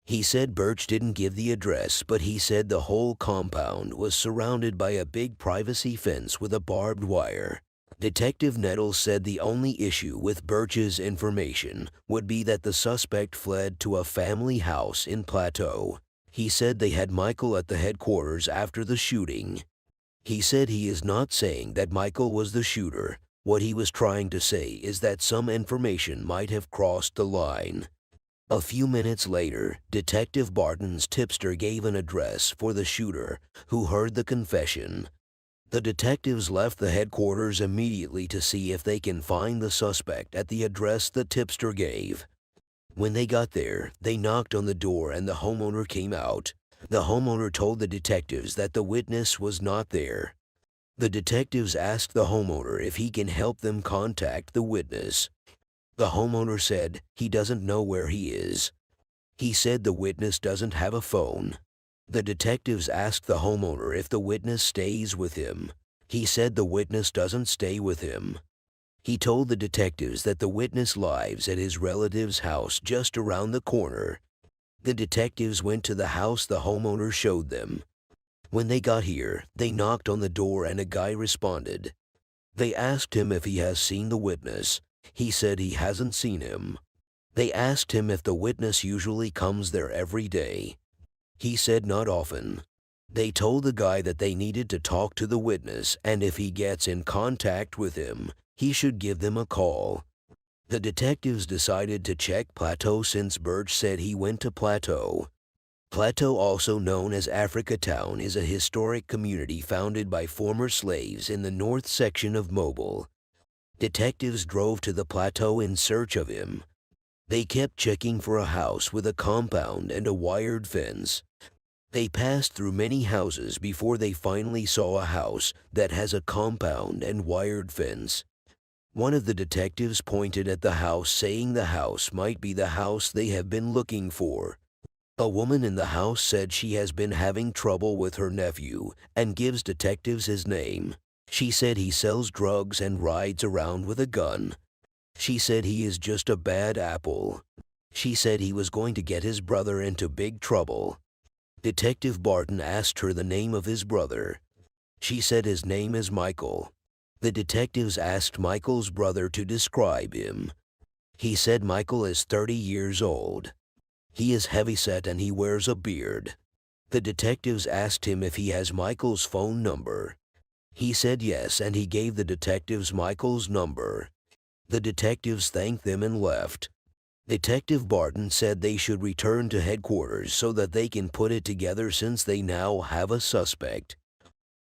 He said Birch didn't give the address, but he said the whole compound was surrounded by a big privacy fence with a barbed wire. Detective Nettles said the only issue with Birch's information would be that the suspect fled to a family house in Plateau. He said they had Michael at the headquarters after the shooting. He said he is not saying that Michael was the shooter. What he was trying to say is that some information might have crossed the line. A few minutes later, Detective Barton's tipster gave an address for the shooter, who heard the confession. The detectives left the headquarters immediately to see if they can find the suspect at the address the tipster gave. When they got there, they knocked on the door and the homeowner came out. The homeowner told the detectives that the witness was not there. The detectives asked the homeowner if he can help them contact the witness. The homeowner said he doesn't know where he is. He said the witness doesn't have a phone. The detectives asked the homeowner if the witness stays with him. He said the witness doesn't stay with him. He told the detectives that the witness lives at his relative's house just around the corner. The detectives went to the house the homeowner showed them. When they got here, they knocked on the door and a guy responded. They asked him if he has seen the witness. He said he hasn't seen him. They asked him if the witness usually comes there every day. He said not often. They told the guy that they needed to talk to the witness and if he gets in contact with him, he should give them a call. The detectives decided to check Plateau since Birch said he went to Plateau. Plateau, also known as Africa Town, is a historic community founded by former slaves in the north section of Mobile. Detectives drove to the Plateau in search of him. They kept checking for a house with a compound and a wired fence. They passed through many houses before they finally saw a house that has a compound and wired fence. One of the detectives pointed at the house, saying the house might be the house they have been looking for. A woman in the house said she has been having trouble with her nephew and gives detectives his name. She said he sells drugs and rides around with a gun. She said he is just a bad apple. She said he was going to get his brother into big trouble. Detective Barton asked her the name of his brother. She said his name is Michael. The detectives asked Michael's brother to describe him. He said Michael is 30 years old. He is heavyset and he wears a beard. The detectives asked him if he has Michael's phone number. He said yes, and he gave the detectives Michael's number. The detectives thanked them and left. Detective Barton said they should return to headquarters so that they can put it together since they now have a suspect.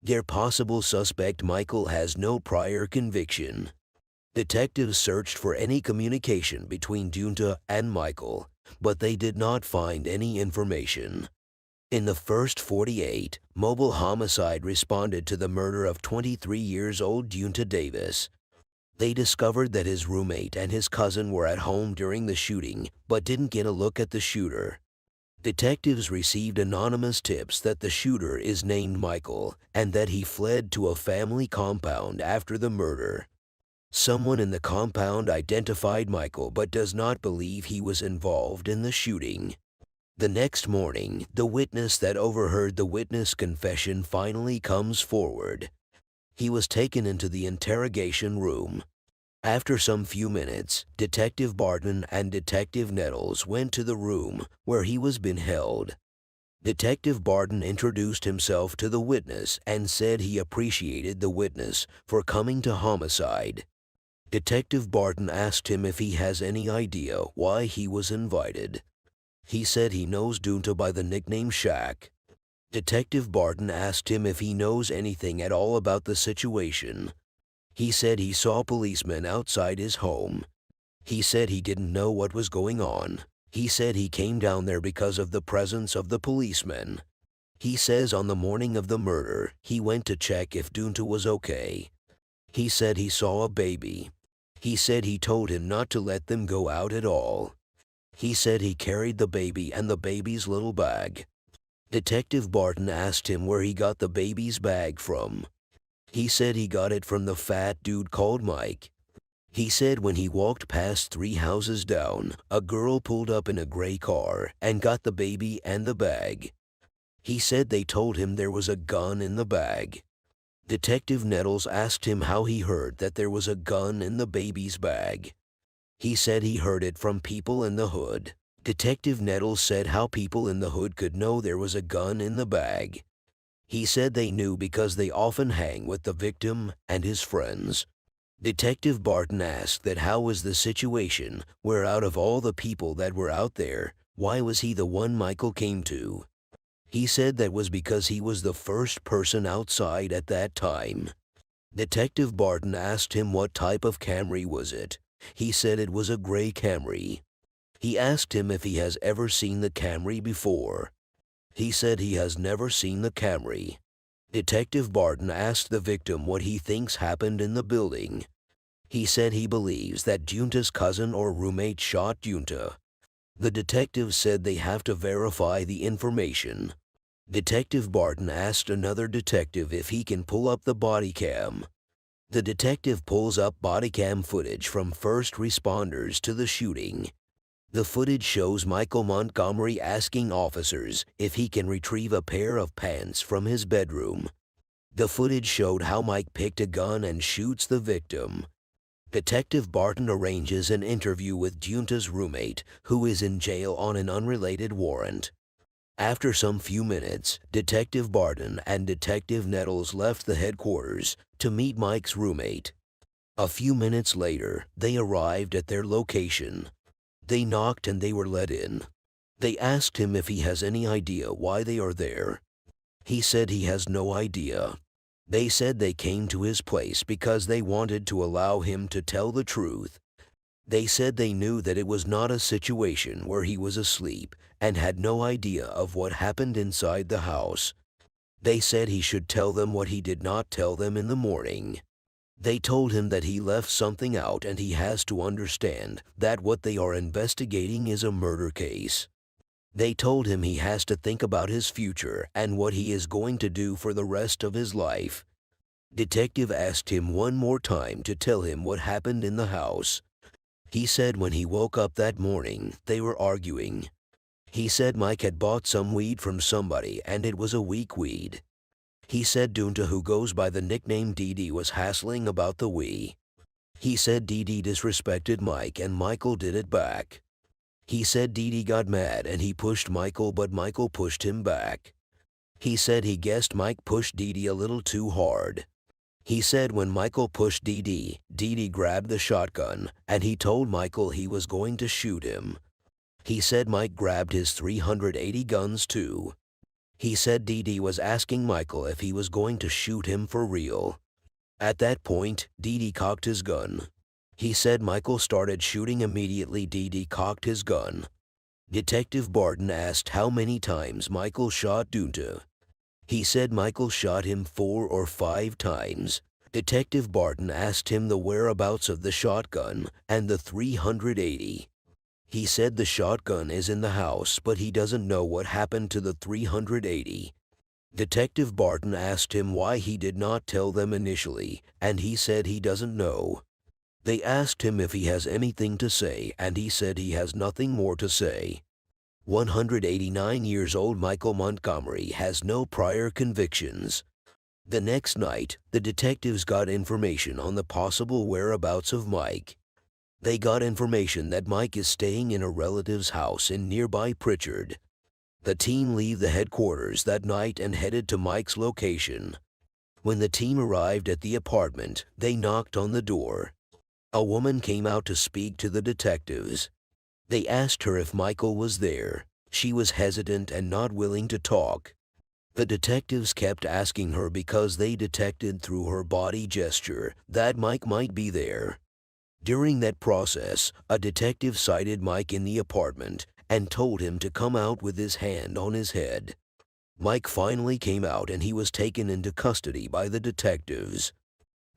Their possible suspect, Michael, has no prior conviction. Detectives searched for any communication between Dunta and Michael, but they did not find any information. In the first 48, Mobile Homicide responded to the murder of 23-year-old Dunta Davis. They discovered that his roommate and his cousin were at home during the shooting, but didn't get a look at the shooter. Detectives received anonymous tips that the shooter is named Michael and that he fled to a family compound after the murder. Someone in the compound identified Michael but does not believe he was involved in the shooting. The next morning, the witness that overheard the witness confession finally comes forward. He was taken into the interrogation room. After some few minutes, Detective Barton and Detective Nettles went to the room where he was being held. Detective Barton introduced himself to the witness and said he appreciated the witness for coming to homicide. Detective Barton asked him if he has any idea why he was invited. He said he knows Dunta by the nickname Shaq. Detective Barton asked him if he knows anything at all about the situation. He said he saw policemen outside his home. He said he didn't know what was going on. He said he came down there because of the presence of the policemen. He says on the morning of the murder, he went to check if Dunta was okay. He said he saw a baby. He said he told him not to let them go out at all. He said he carried the baby and the baby's little bag. Detective Barton asked him where he got the baby's bag from. He said he got it from the fat dude called Mike. He said when he walked past 3 houses down, a girl pulled up in a gray car and got the baby and the bag. He said they told him there was a gun in the bag. Detective Nettles asked him how he heard that there was a gun in the baby's bag. He said he heard it from people in the hood. Detective Nettles said how people in the hood could know there was a gun in the bag. He said they knew because they often hang with the victim and his friends. Detective Barton asked that how was the situation where out of all the people that were out there, why was he the one Michael came to? He said that was because he was the first person outside at that time. Detective Barton asked him what type of Camry was it. He said it was a gray Camry. He asked him if he has ever seen the Camry before. He said he has never seen the Camry. Detective Barton asked the victim what he thinks happened in the building. He said he believes that Dunta's cousin or roommate shot Dunta. The detective said they have to verify the information. Detective Barton asked another detective if he can pull up the body cam. The detective pulls up body cam footage from first responders to the shooting. The footage shows Michael Montgomery asking officers if he can retrieve a pair of pants from his bedroom. The footage showed how Mike picked a gun and shoots the victim. Detective Barton arranges an interview with Dunta's roommate, who is in jail on an unrelated warrant. After some few minutes, Detective Barton and Detective Nettles left the headquarters to meet Mike's roommate. A few minutes later, they arrived at their location. They knocked and they were let in. They asked him if he has any idea why they are there. He said he has no idea. They said they came to his place because they wanted to allow him to tell the truth. They said they knew that it was not a situation where he was asleep and had no idea of what happened inside the house. They said he should tell them what he did not tell them in the morning. They told him that he left something out and he has to understand that what they are investigating is a murder case. They told him he has to think about his future and what he is going to do for the rest of his life. Detective asked him one more time to tell him what happened in the house. He said when he woke up that morning, they were arguing. He said Mike had bought some weed from somebody and it was a weak weed. He said Dunta, who goes by the nickname Dee, was hassling about the weed. He said Dee disrespected Mike and Michael did it back. He said Dee got mad and he pushed Michael, but Michael pushed him back. He said he guessed Mike pushed Dee a little too hard. He said when Michael pushed Dee grabbed the shotgun and he told Michael he was going to shoot him. He said Mike grabbed his 380 guns too. He said Dee was asking Michael if he was going to shoot him for real. At that point, Dee cocked his gun. He said Michael started shooting immediately. Dee cocked his gun. Detective Barton asked how many times Michael shot Dunta. He said Michael shot him 4 or 5 times. Detective Barton asked him the whereabouts of the shotgun and the 380. He said the shotgun is in the house, but he doesn't know what happened to the 380. Detective Barton asked him why he did not tell them initially, and he said he doesn't know. They asked him if he has anything to say, and he said he has nothing more to say. 189 years old Michael Montgomery has no prior convictions. The next night, the detectives got information on the possible whereabouts of Mike. They got information that Mike is staying in a relative's house in nearby Pritchard. The team leave the headquarters that night and headed to Mike's location. When the team arrived at the apartment, they knocked on the door. A woman came out to speak to the detectives. They asked her if Michael was there. She was hesitant and not willing to talk. The detectives kept asking her because they detected through her body gesture that Mike might be there. During that process, a detective sighted Mike in the apartment and told him to come out with his hand on his head. Mike finally came out and he was taken into custody by the detectives.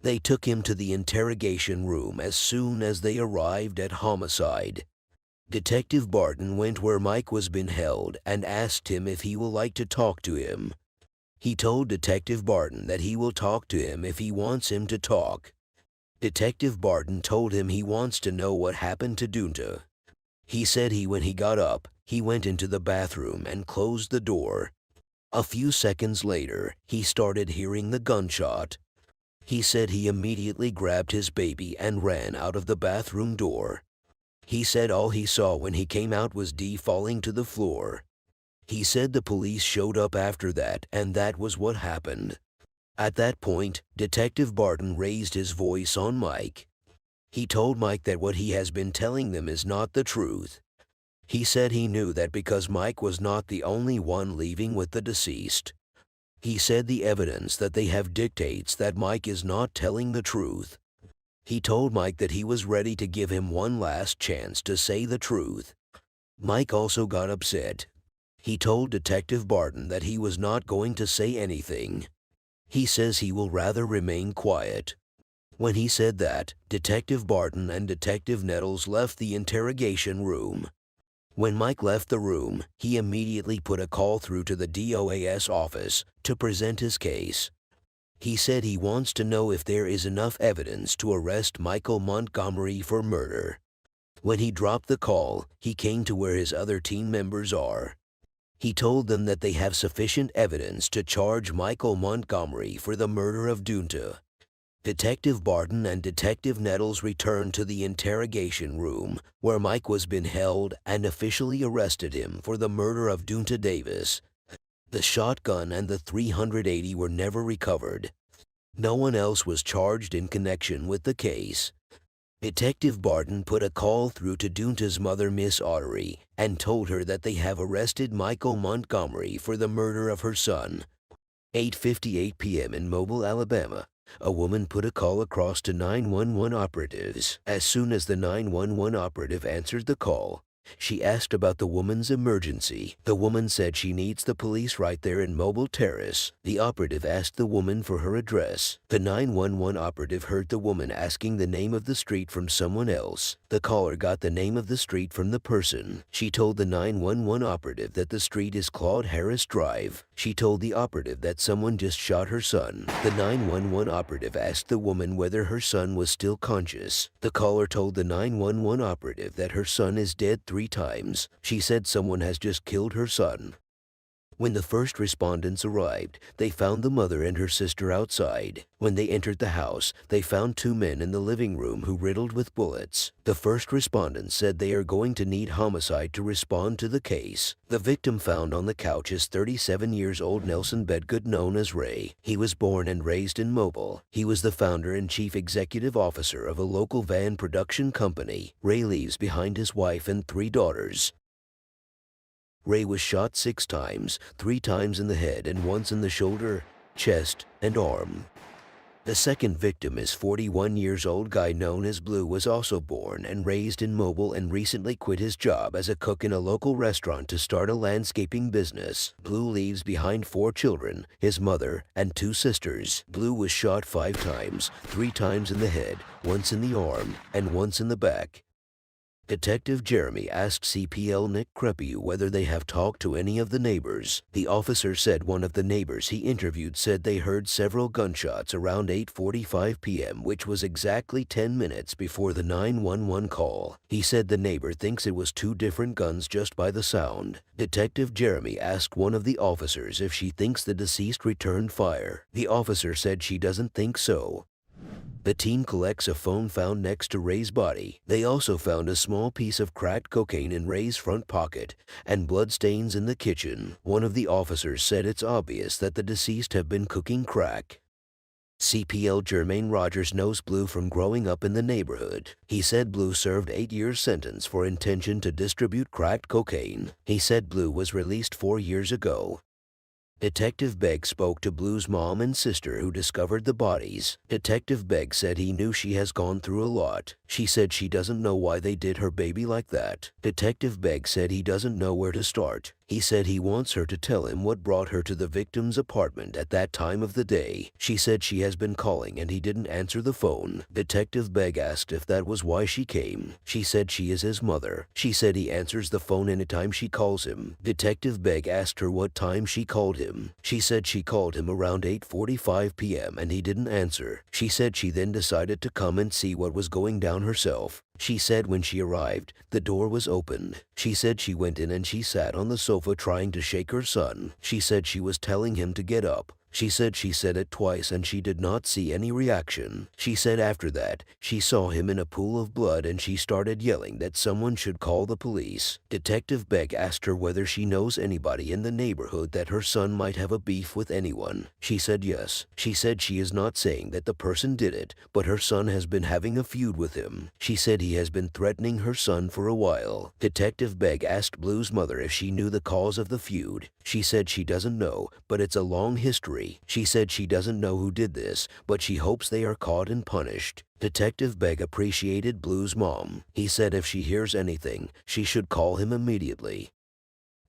They took him to the interrogation room as soon as they arrived at homicide. Detective Barton went where Mike was being held and asked him if he will like to talk to him. He told Detective Barton that he will talk to him if he wants him to talk. Detective Barton told him he wants to know what happened to Dunta. He said when he got up, he went into the bathroom and closed the door. A few seconds later, he started hearing the gunshot. He said he immediately grabbed his baby and ran out of the bathroom door. He said all he saw when he came out was Dee falling to the floor. He said the police showed up after that, and that was what happened. At that point, Detective Barton raised his voice on Mike. He told Mike that what he has been telling them is not the truth. He said he knew that because Mike was not the only one leaving with the deceased. He said the evidence that they have dictates that Mike is not telling the truth. He told Mike that he was ready to give him one last chance to say the truth. Mike also got upset. He told Detective Barton that he was not going to say anything. He says he will rather remain quiet. When he said that, Detective Barton and Detective Nettles left the interrogation room. When Mike left the room, he immediately put a call through to the DOAS office to present his case. He said he wants to know if there is enough evidence to arrest Michael Montgomery for murder. When he dropped the call, he came to where his other team members are. He told them that they have sufficient evidence to charge Michael Montgomery for the murder of Dunta. Detective Barton and Detective Nettles returned to the interrogation room where Mike was being held and officially arrested him for the murder of Dunta Davis. The shotgun and the .380 were never recovered. No one else was charged in connection with the case. Detective Barton put a call through to Dunta's mother, Miss Ottery, and told her that they have arrested Michael Montgomery for the murder of her son. 8:58 p.m. in Mobile, Alabama. A woman put a call across to 911 operatives. As soon as the 911 operative answered the call, she asked about the woman's emergency. The woman said she needs the police right there in Mobile Terrace. The operative asked the woman for her address. The 911 operative heard the woman asking the name of the street from someone else. The caller got the name of the street from the person. She told the 911 operative that the street is Claude Harris Drive. She told the operative that someone just shot her son. The 911 operative asked the woman whether her son was still conscious. The caller told the 911 operative that her son is dead 3 times. She said someone has just killed her son. When the first respondents arrived, they found the mother and her sister outside. When they entered the house, they found 2 men in the living room who riddled with bullets. The first respondents said they are going to need homicide to respond to the case. The victim found on the couch is 37 years old Nelson Bedgood, known as Ray. He was born and raised in Mobile. He was the founder and chief executive officer of a local van production company. Ray leaves behind his wife and 3 daughters. Ray was shot 6 times, 3 times in the head and once in the shoulder, chest, and arm. The second victim is 41 years old guy known as Blue, was also born and raised in Mobile and recently quit his job as a cook in a local restaurant to start a landscaping business. Blue leaves behind 4 children, his mother, and 2 sisters. Blue was shot 5 times, 3 times in the head, once in the arm, and once in the back. Detective Jeremy asked CPL Nick Crepeau whether they have talked to any of the neighbors. The officer said one of the neighbors he interviewed said they heard several gunshots around 8:45 p.m., which was exactly 10 minutes before the 911 call. He said the neighbor thinks it was two different guns just by the sound. Detective Jeremy asked one of the officers if she thinks the deceased returned fire. The officer said she doesn't think so. The team collects a phone found next to Ray's body. They also found a small piece of cracked cocaine in Ray's front pocket and bloodstains in the kitchen. One of the officers said it's obvious that the deceased have been cooking crack. CPL Jermaine Rogers knows Blue from growing up in the neighborhood. He said Blue served 8 years sentence for intention to distribute cracked cocaine. He said Blue was released 4 years ago. Detective Begg spoke to Blue's mom and sister who discovered the bodies. Detective Begg said he knew she has gone through a lot. She said she doesn't know why they did her baby like that. Detective Begg said he doesn't know where to start. He said he wants her to tell him what brought her to the victim's apartment at that time of the day. She said she has been calling and he didn't answer the phone. Detective Begg asked if that was why she came. She said she is his mother. She said he answers the phone anytime she calls him. Detective Begg asked her what time she called him. She said she called him around 8:45 p.m. and he didn't answer. She said she then decided to come and see what was going down herself. She said when she arrived, the door was opened. She said she went in and she sat on the sofa trying to shake her son. She said she was telling him to get up. She said it twice and she did not see any reaction. She said after that, she saw him in a pool of blood and she started yelling that someone should call the police. Detective Begg asked her whether she knows anybody in the neighborhood that her son might have a beef with anyone. She said yes. She said she is not saying that the person did it, but her son has been having a feud with him. She said he has been threatening her son for a while. Detective Begg asked Blue's mother if she knew the cause of the feud. She said she doesn't know, but it's a long history. She said she doesn't know who did this, but she hopes they are caught and punished. Detective Begg appreciated Blue's mom. He said if she hears anything, she should call him immediately.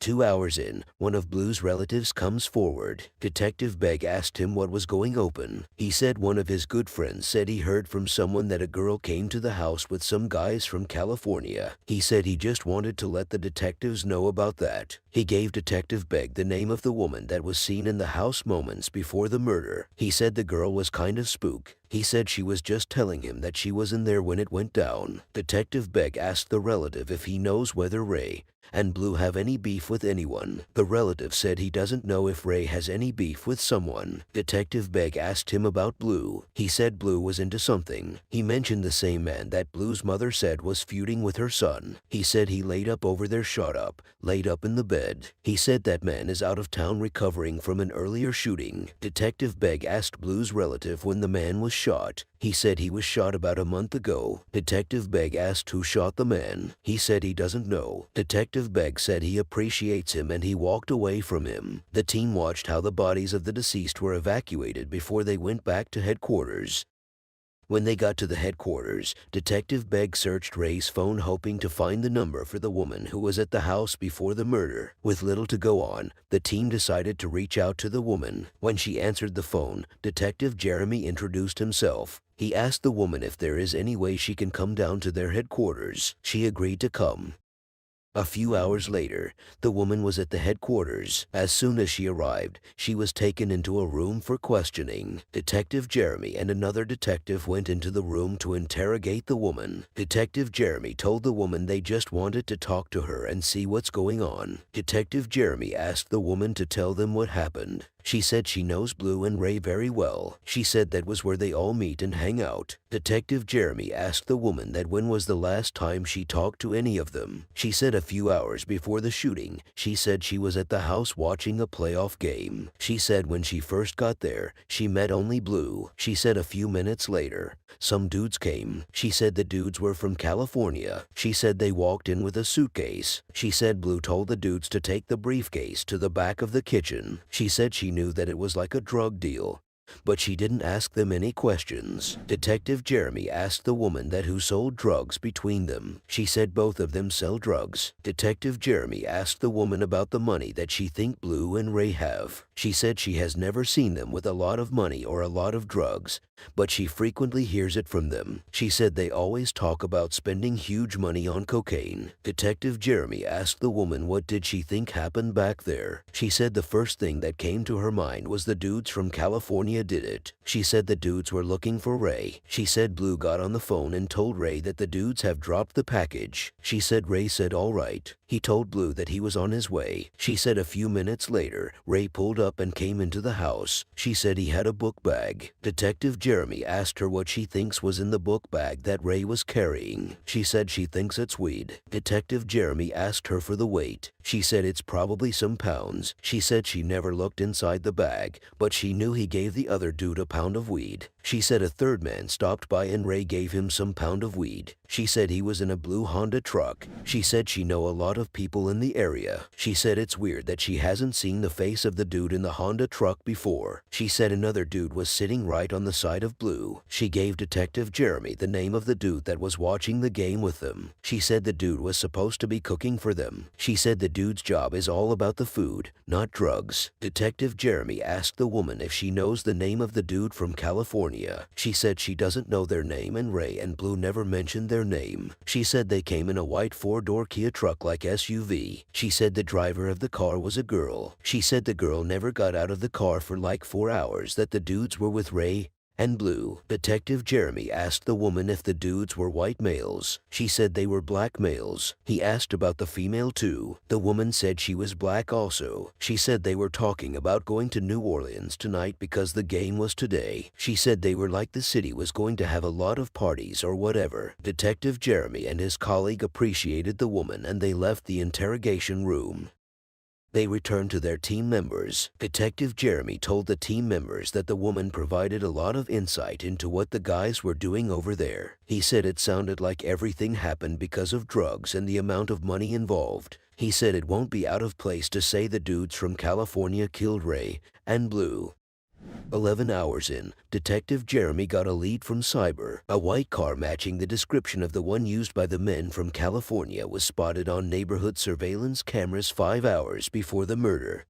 2 hours in, one of Blue's relatives comes forward. Detective Begg asked him what was going open. He said one of his good friends said he heard from someone that a girl came to the house with some guys from California. He said he just wanted to let the detectives know about that. He gave Detective Begg the name of the woman that was seen in the house moments before the murder. He said the girl was kind of spook. He said she was just telling him that she was in there when it went down. Detective Begg asked the relative if he knows whether Ray and Blue have any beef with anyone. The relative said he doesn't know if Ray has any beef with someone. Detective Begg asked him about Blue. He said Blue was into something. He mentioned the same man that Blue's mother said was feuding with her son. He said he laid up over there laid up in the bed. He said that man is out of town recovering from an earlier shooting. Detective Begg asked Blue's relative when the man was shot. He said he was shot about a month ago. Detective Begg asked who shot the man. He said he doesn't know. Detective Begg said he appreciates him and he walked away from him. The team watched how the bodies of the deceased were evacuated before they went back to headquarters. When they got to the headquarters, Detective Begg searched Ray's phone hoping to find the number for the woman who was at the house before the murder. With little to go on, the team decided to reach out to the woman. When she answered the phone, Detective Jeremy introduced himself. He asked the woman if there is any way she can come down to their headquarters. She agreed to come. A few hours later, the woman was at the headquarters. As soon as she arrived, she was taken into a room for questioning. Detective Jeremy and another detective went into the room to interrogate the woman. Detective Jeremy told the woman they just wanted to talk to her and see what's going on. Detective Jeremy asked the woman to tell them what happened. She said she knows Blue and Ray very well. She said that was where they all meet and hang out. Detective Jeremy asked the woman that when was the last time she talked to any of them. She said a few hours before the shooting. She said she was at the house watching a playoff game. She said when she first got there, she met only Blue. She said a few minutes later, some dudes came. She said the dudes were from California. She said they walked in with a suitcase. She said Blue told the dudes to take the briefcase to the back of the kitchen. She said she knew that it was like a drug deal. but she didn't ask them any questions. Detective Jeremy asked the woman that who sold drugs between them. She said both of them sell drugs. Detective Jeremy asked the woman about the money that she think Blue and Ray have. She said she has never seen them with a lot of money or a lot of drugs, but she frequently hears it from them. She said they always talk about spending huge money on cocaine. Detective Jeremy asked the woman what did she think happened back there. She said the first thing that came to her mind was the dudes from California did it. She said the dudes were looking for Ray. She said Blue got on the phone and told Ray that the dudes have dropped the package. She said Ray said all right. He told Blue that he was on his way. She said a few minutes later, Ray pulled up and came into the house. She said he had a book bag. Detective Jeremy asked her what she thinks was in the book bag that Ray was carrying. She said she thinks it's weed. Detective Jeremy asked her for the weight. She said it's probably some pounds. She said she never looked inside the bag, but she knew he gave the other dude a pound of weed. She said a third man stopped by and Ray gave him some pound of weed. She said he was in a blue Honda truck. She said she know a lot of people in the area. She said it's weird that she hasn't seen the face of the dude in the Honda truck before. She said another dude was sitting right on the side of Blue. She gave Detective Jeremy the name of the dude that was watching the game with them. She said the dude was supposed to be cooking for them. She said the dude's job is all about the food, not drugs. Detective Jeremy asked the woman if she knows the name of the dude from California. She said she doesn't know their name and Ray and Blue never mentioned their name. She said they came in a white four-door Kia truck like SUV. She said the driver of the car was a girl. She said the girl never got out of the car for like 4 hours, that the dudes were with Ray and Blue. Detective Jeremy asked the woman if the dudes were white males. She said they were black males. He asked about the female too. The woman said she was black also. She said they were talking about going to New Orleans tonight because the game was today. She said they were like the city was going to have a lot of parties or whatever. Detective Jeremy and his colleague appreciated the woman and they left the interrogation room. They returned to their team members. Detective Jeremy told the team members that the woman provided a lot of insight into what the guys were doing over there. He said it sounded like everything happened because of drugs and the amount of money involved. He said it won't be out of place to say the dudes from California killed Ray and Blue. 11 hours in, Detective Jeremy got a lead from Cyber. A white car matching the description of the one used by the men from California was spotted on neighborhood surveillance cameras 5 hours before the murder.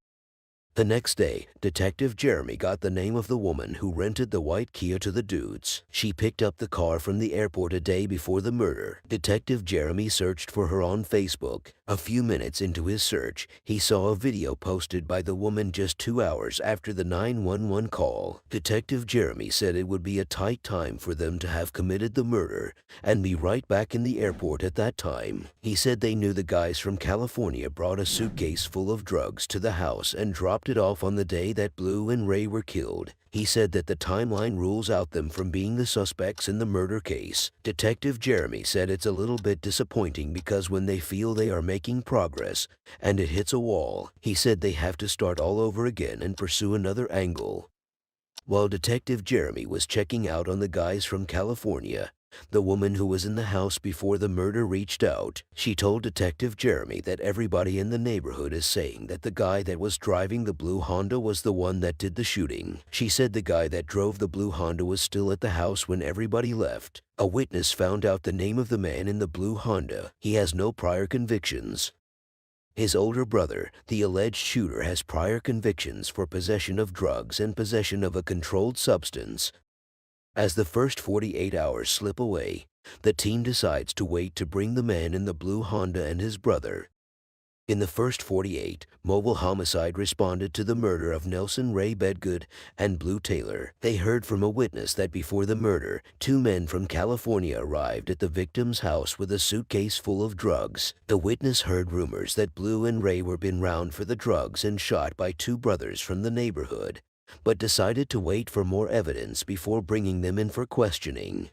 The next day, Detective Jeremy got the name of the woman who rented the white Kia to the dudes. She picked up the car from the airport a day before the murder. Detective Jeremy searched for her on Facebook. A few minutes into his search, he saw a video posted by the woman just 2 hours after the 911 call. Detective Jeremy said it would be a tight time for them to have committed the murder and be right back in the airport at that time. He said they knew the guys from California brought a suitcase full of drugs to the house and dropped it off on the day that Blue and Ray were killed. He said that the timeline rules out them from being the suspects in the murder case. Detective Jeremy said it's a little bit disappointing because when they feel they are making progress and it hits a wall, he said they have to start all over again and pursue another angle. While Detective Jeremy was checking out on the guys from California, the woman who was in the house before the murder reached out. She told Detective Jeremy that everybody in the neighborhood is saying that the guy that was driving the blue Honda was the one that did the shooting. She said the guy that drove the blue Honda was still at the house when everybody left. A witness found out the name of the man in the blue Honda. He has no prior convictions. His older brother, the alleged shooter, has prior convictions for possession of drugs and possession of a controlled substance. As the first 48 hours slip away, the team decides to wait to bring the man in the blue Honda and his brother. In the first 48, mobile homicide responded to the murder of Nelson Ray Bedgood and Blue Taylor. They heard from a witness that before the murder, 2 men from California arrived at the victim's house with a suitcase full of drugs. The witness heard rumors that Blue and Ray were been round for the drugs and shot by 2 brothers from the neighborhood, but decided to wait for more evidence before bringing them in for questioning.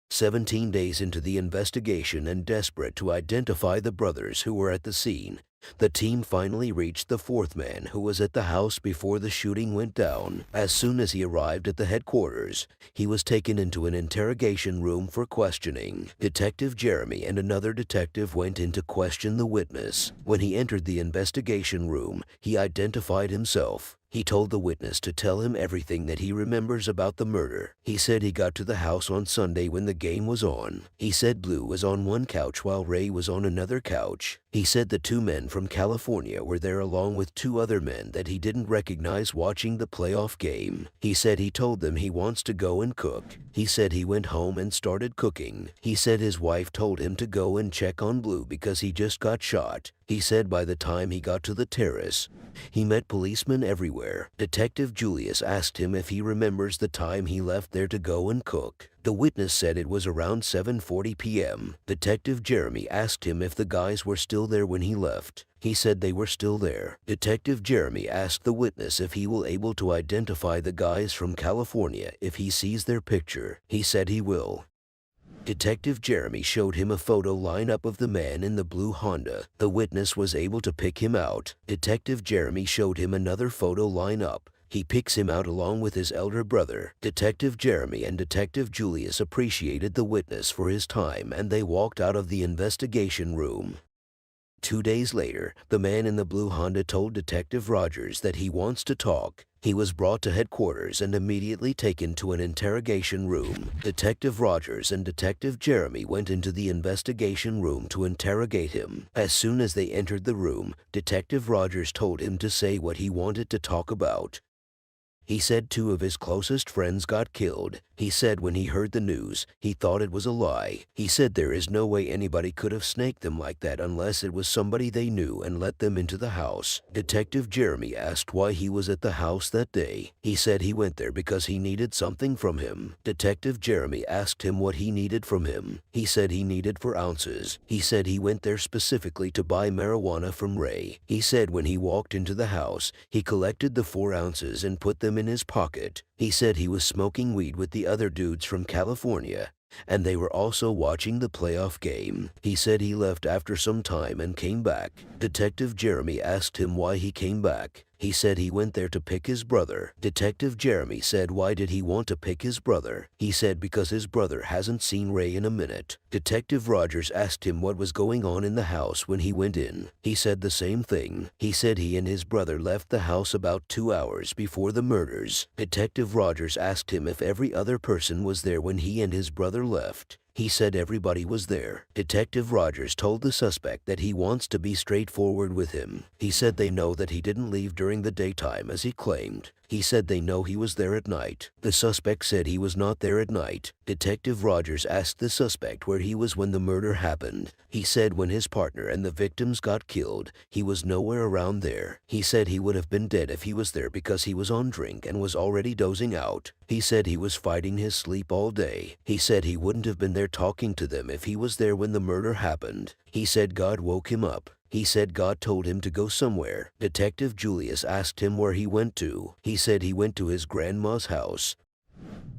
17 days into the investigation and desperate to identify the brothers who were at the scene, the team finally reached the 4th man who was at the house before the shooting went down. As soon as he arrived at the headquarters, he was taken into an interrogation room for questioning. Detective Jeremy and another detective went in to question the witness. When he entered the investigation room, he identified himself. He told the witness to tell him everything that he remembers about the murder. He said he got to the house on Sunday when the game was on. He said Blue was on one couch while Ray was on another couch. He said the two men from California were there along with two other men that he didn't recognize watching the playoff game. He said he told them he wants to go and cook. He said he went home and started cooking. He said his wife told him to go and check on Blue because he just got shot. He said by the time he got to the terrace, he met policemen everywhere. Detective Julius asked him if he remembers the time he left there to go and cook. The witness said it was around 7:40 p.m. Detective Jeremy asked him if the guys were still there when he left. He said they were still there. Detective Jeremy asked the witness if he will able to identify the guys from California if he sees their picture. He said he will. Detective Jeremy showed him a photo lineup of the man in the blue Honda. The witness was able to pick him out. Detective Jeremy showed him another photo lineup. He picks him out along with his elder brother. Detective Jeremy and Detective Julius appreciated the witness for his time and they walked out of the investigation room. 2 days later, the man in the blue Honda told Detective Rogers that he wants to talk. He was brought to headquarters and immediately taken to an interrogation room. Detective Rogers and Detective Jeremy went into the investigation room to interrogate him. As soon as they entered the room, Detective Rogers told him to say what he wanted to talk about. He said 2 of his closest friends got killed. He said when he heard the news, he thought it was a lie. He said there is no way anybody could have snaked them like that unless it was somebody they knew and let them into the house. Detective Jeremy asked why he was at the house that day. He said he went there because he needed something from him. Detective Jeremy asked him what he needed from him. He said he needed 4 ounces. He said he went there specifically to buy marijuana from Ray. He said when he walked into the house, he collected the 4 ounces and put them in his pocket. He said he was smoking weed with the other dudes from California, and they were also watching the playoff game. He said he left after some time and came back. Detective Jeremy asked him why he came back. He said he went there to pick his brother. Detective Jeremy said why did he want to pick his brother? He said because his brother hasn't seen Ray in a minute. Detective Rogers asked him what was going on in the house when he went in. He said the same thing. He said he and his brother left the house about 2 hours before the murders. Detective Rogers asked him if every other person was there when he and his brother left. He said everybody was there. Detective Rogers told the suspect that he wants to be straightforward with him. He said they know that he didn't leave during the daytime as he claimed. He said they know he was there at night. The suspect said he was not there at night. Detective Rogers asked the suspect where he was when the murder happened. He said when his partner and the victims got killed, he was nowhere around there. He said he would have been dead if he was there because he was on drink and was already dozing out. He said he was fighting his sleep all day. He said he wouldn't have been there talking to them if he was there when the murder happened. He said God woke him up. He said God told him to go somewhere. Detective Julius asked him where he went to. He said he went to his grandma's house.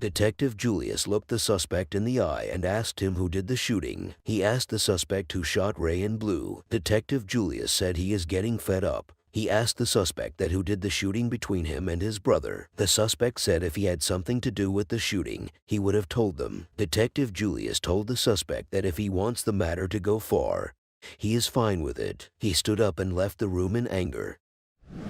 Detective Julius looked the suspect in the eye and asked him who did the shooting. He asked the suspect who shot Ray and Blue. Detective Julius said he is getting fed up. He asked the suspect that who did the shooting between him and his brother. The suspect said if he had something to do with the shooting, he would have told them. Detective Julius told the suspect that if he wants the matter to go far, he is fine with it. He stood up and left the room in anger.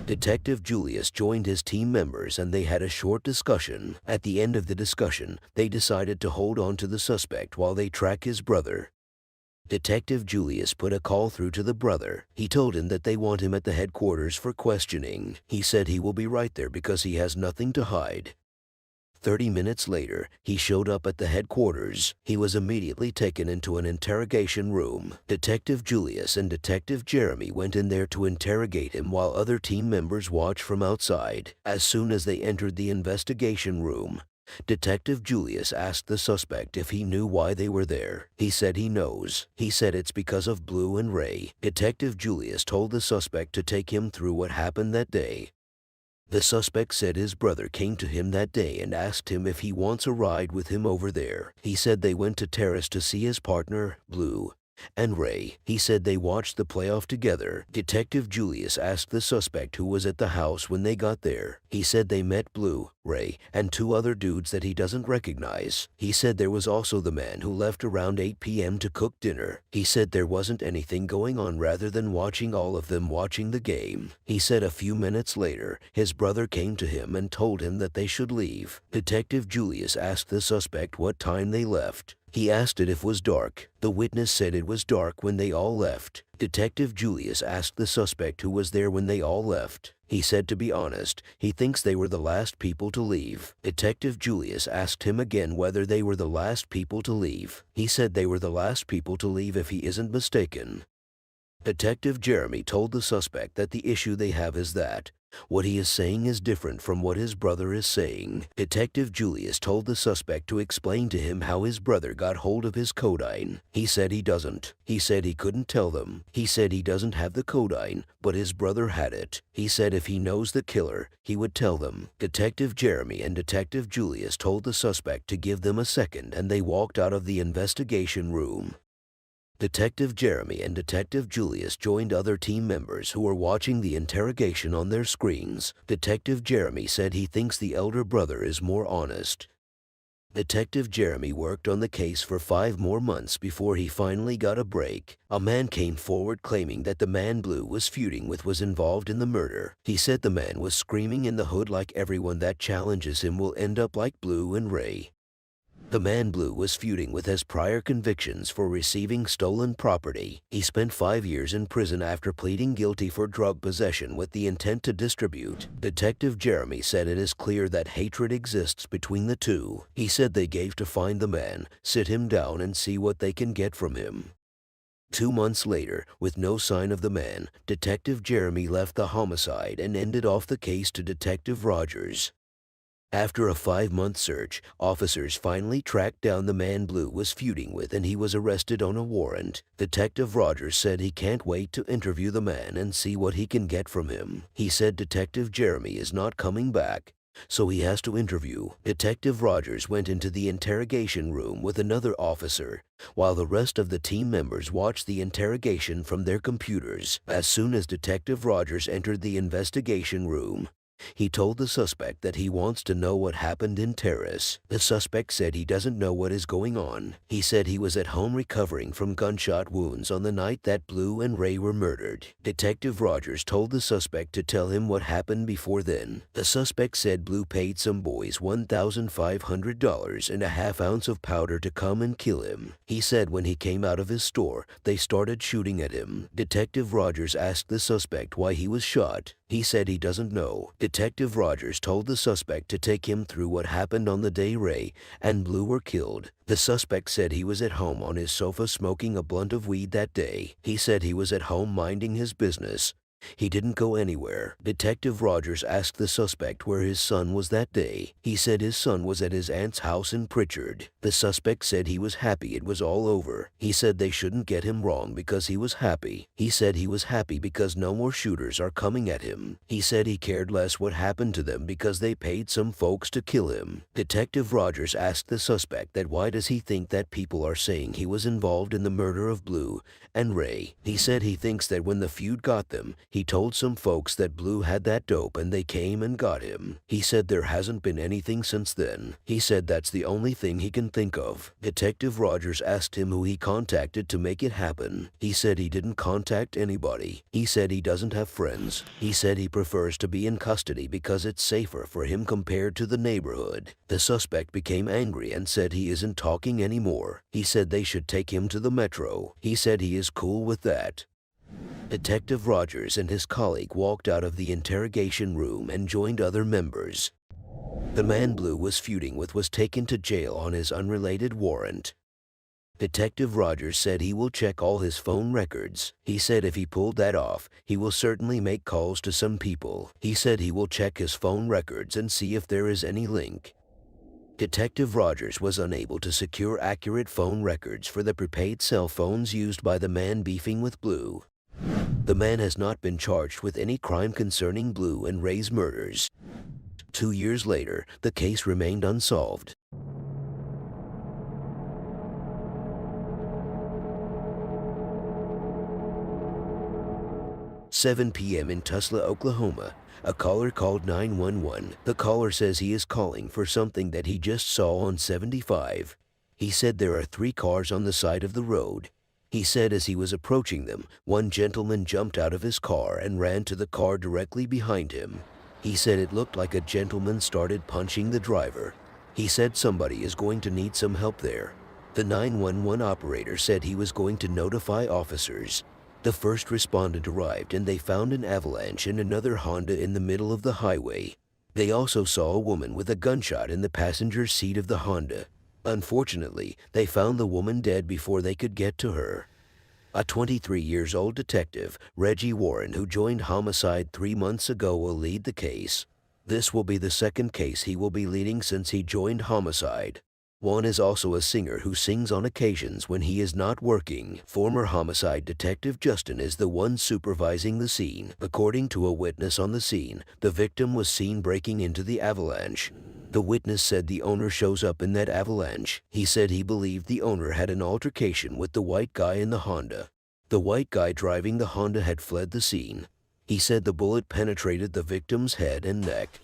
Detective Julius joined his team members and they had a short discussion. At the end of the discussion, they decided to hold on to the suspect while they track his brother. Detective Julius put a call through to the brother. He told him that they want him at the headquarters for questioning. He said he will be right there because he has nothing to hide. 30 minutes later, he showed up at the headquarters. He was immediately taken into an interrogation room. Detective Julius and Detective Jeremy went in there to interrogate him while other team members watched from outside. As soon as they entered the investigation room, Detective Julius asked the suspect if he knew why they were there. He said he knows. He said it's because of Blue and Ray. Detective Julius told the suspect to take him through what happened that day. The suspect said his brother came to him that day and asked him if he wants a ride with him over there. He said they went to Terrace to see his partner, Blue, and Ray. He said they watched the playoff together. Detective Julius asked the suspect who was at the house when they got there. He said they met Blue, Ray, and two other dudes that he doesn't recognize. He said there was also the man who left around 8 p.m. to cook dinner. He said there wasn't anything going on rather than watching all of them watching the game. He said a few minutes later, his brother came to him and told him that they should leave. Detective Julius asked the suspect what time they left. He asked it if it was dark. The witness said it was dark when they all left. Detective Julius asked the suspect who was there when they all left. He said to be honest, he thinks they were the last people to leave. Detective Julius asked him again whether they were the last people to leave. He said they were the last people to leave if he isn't mistaken. Detective Jeremy told the suspect that the issue they have is that what he is saying is different from what his brother is saying. Detective Julius told the suspect to explain to him how his brother got hold of his codeine. He said he doesn't. He said he couldn't tell them. He said he doesn't have the codeine, but his brother had it. He said if he knows the killer, he would tell them. Detective Jeremy and Detective Julius told the suspect to give them a second, and they walked out of the investigation room. Detective Jeremy and Detective Julius joined other team members who were watching the interrogation on their screens. Detective Jeremy said he thinks the elder brother is more honest. Detective Jeremy worked on the case for 5 more months before he finally got a break. A man came forward claiming that the man Blue was feuding with was involved in the murder. He said the man was screaming in the hood like everyone that challenges him will end up like Blue and Ray. The man Blue was feuding with has prior convictions for receiving stolen property. He spent 5 years in prison after pleading guilty for drug possession with the intent to distribute. Detective Jeremy said it is clear that hatred exists between the two. He said they gave to find the man, sit him down and see what they can get from him. 2 months later, with no sign of the man, Detective Jeremy left the homicide and ended off the case to Detective Rogers. After a 5-month search, officers finally tracked down the man Blue was feuding with and he was arrested on a warrant. Detective Rogers said he can't wait to interview the man and see what he can get from him. He said Detective Jeremy is not coming back, so he has to interview. Detective Rogers went into the interrogation room with another officer, while the rest of the team members watched the interrogation from their computers. As soon as Detective Rogers entered the investigation room, he told the suspect that he wants to know what happened in Terrace. The suspect said he doesn't know what is going on. He said he was at home recovering from gunshot wounds on the night that Blue and Ray were murdered. Detective Rogers told the suspect to tell him what happened before then. The suspect said Blue paid some boys $1,500 and a half ounce of powder to come and kill him. He said when he came out of his store, they started shooting at him. Detective Rogers asked the suspect why he was shot. He said he doesn't know. Detective Rogers told the suspect to take him through what happened on the day Ray and Blue were killed. The suspect said he was at home on his sofa smoking a blunt of weed that day. He said he was at home minding his business. He didn't go anywhere. Detective Rogers asked the suspect where his son was that day. He said his son was at his aunt's house in Pritchard. The suspect said he was happy it was all over. He said they shouldn't get him wrong because he was happy. He said he was happy because no more shooters are coming at him. He said he cared less what happened to them because they paid some folks to kill him. Detective Rogers asked the suspect that why does he think that people are saying he was involved in the murder of Blue and Ray. He said he thinks that when the feud got them, he told some folks that Blue had that dope and they came and got him. He said there hasn't been anything since then. He said that's the only thing he can think of. Detective Rogers asked him who he contacted to make it happen. He said he didn't contact anybody. He said he doesn't have friends. He said he prefers to be in custody because it's safer for him compared to the neighborhood. The suspect became angry and said he isn't talking anymore. He said they should take him to the Metro. He said he is cool with that. Detective Rogers and his colleague walked out of the interrogation room and joined other members. The man Blue was feuding with was taken to jail on his unrelated warrant. Detective Rogers said he will check all his phone records. He said if he pulled that off, he will certainly make calls to some people. He said he will check his phone records and see if there is any link. Detective Rogers was unable to secure accurate phone records for the prepaid cell phones used by the man beefing with Blue. The man has not been charged with any crime concerning Blue and Ray's murders. 2 years later, the case remained unsolved. 7 p.m. in Tulsa, Oklahoma, A caller called 911. The caller says he is calling for something that he just saw on 75. He said there are 3 cars on the side of the road. He said as he was approaching them, one gentleman jumped out of his car and ran to the car directly behind him. He said it looked like a gentleman started punching the driver. He said somebody is going to need some help there. The 911 operator said he was going to notify officers. The first respondent arrived and they found an avalanche in another Honda in the middle of the highway. They also saw a woman with a gunshot in the passenger seat of the Honda. Unfortunately, they found the woman dead before they could get to her. A 23-year-old detective, Reggie Warren, who joined homicide 3 months ago, will lead the case. This will be the second case he will be leading since he joined homicide. Juan is also a singer who sings on occasions when he is not working. Former homicide detective Justin is the one supervising the scene. According to a witness on the scene, the victim was seen breaking into the avalanche. The witness said the owner shows up in that avalanche. He said he believed the owner had an altercation with the white guy in the Honda. The white guy driving the Honda had fled the scene. He said the bullet penetrated the victim's head and neck.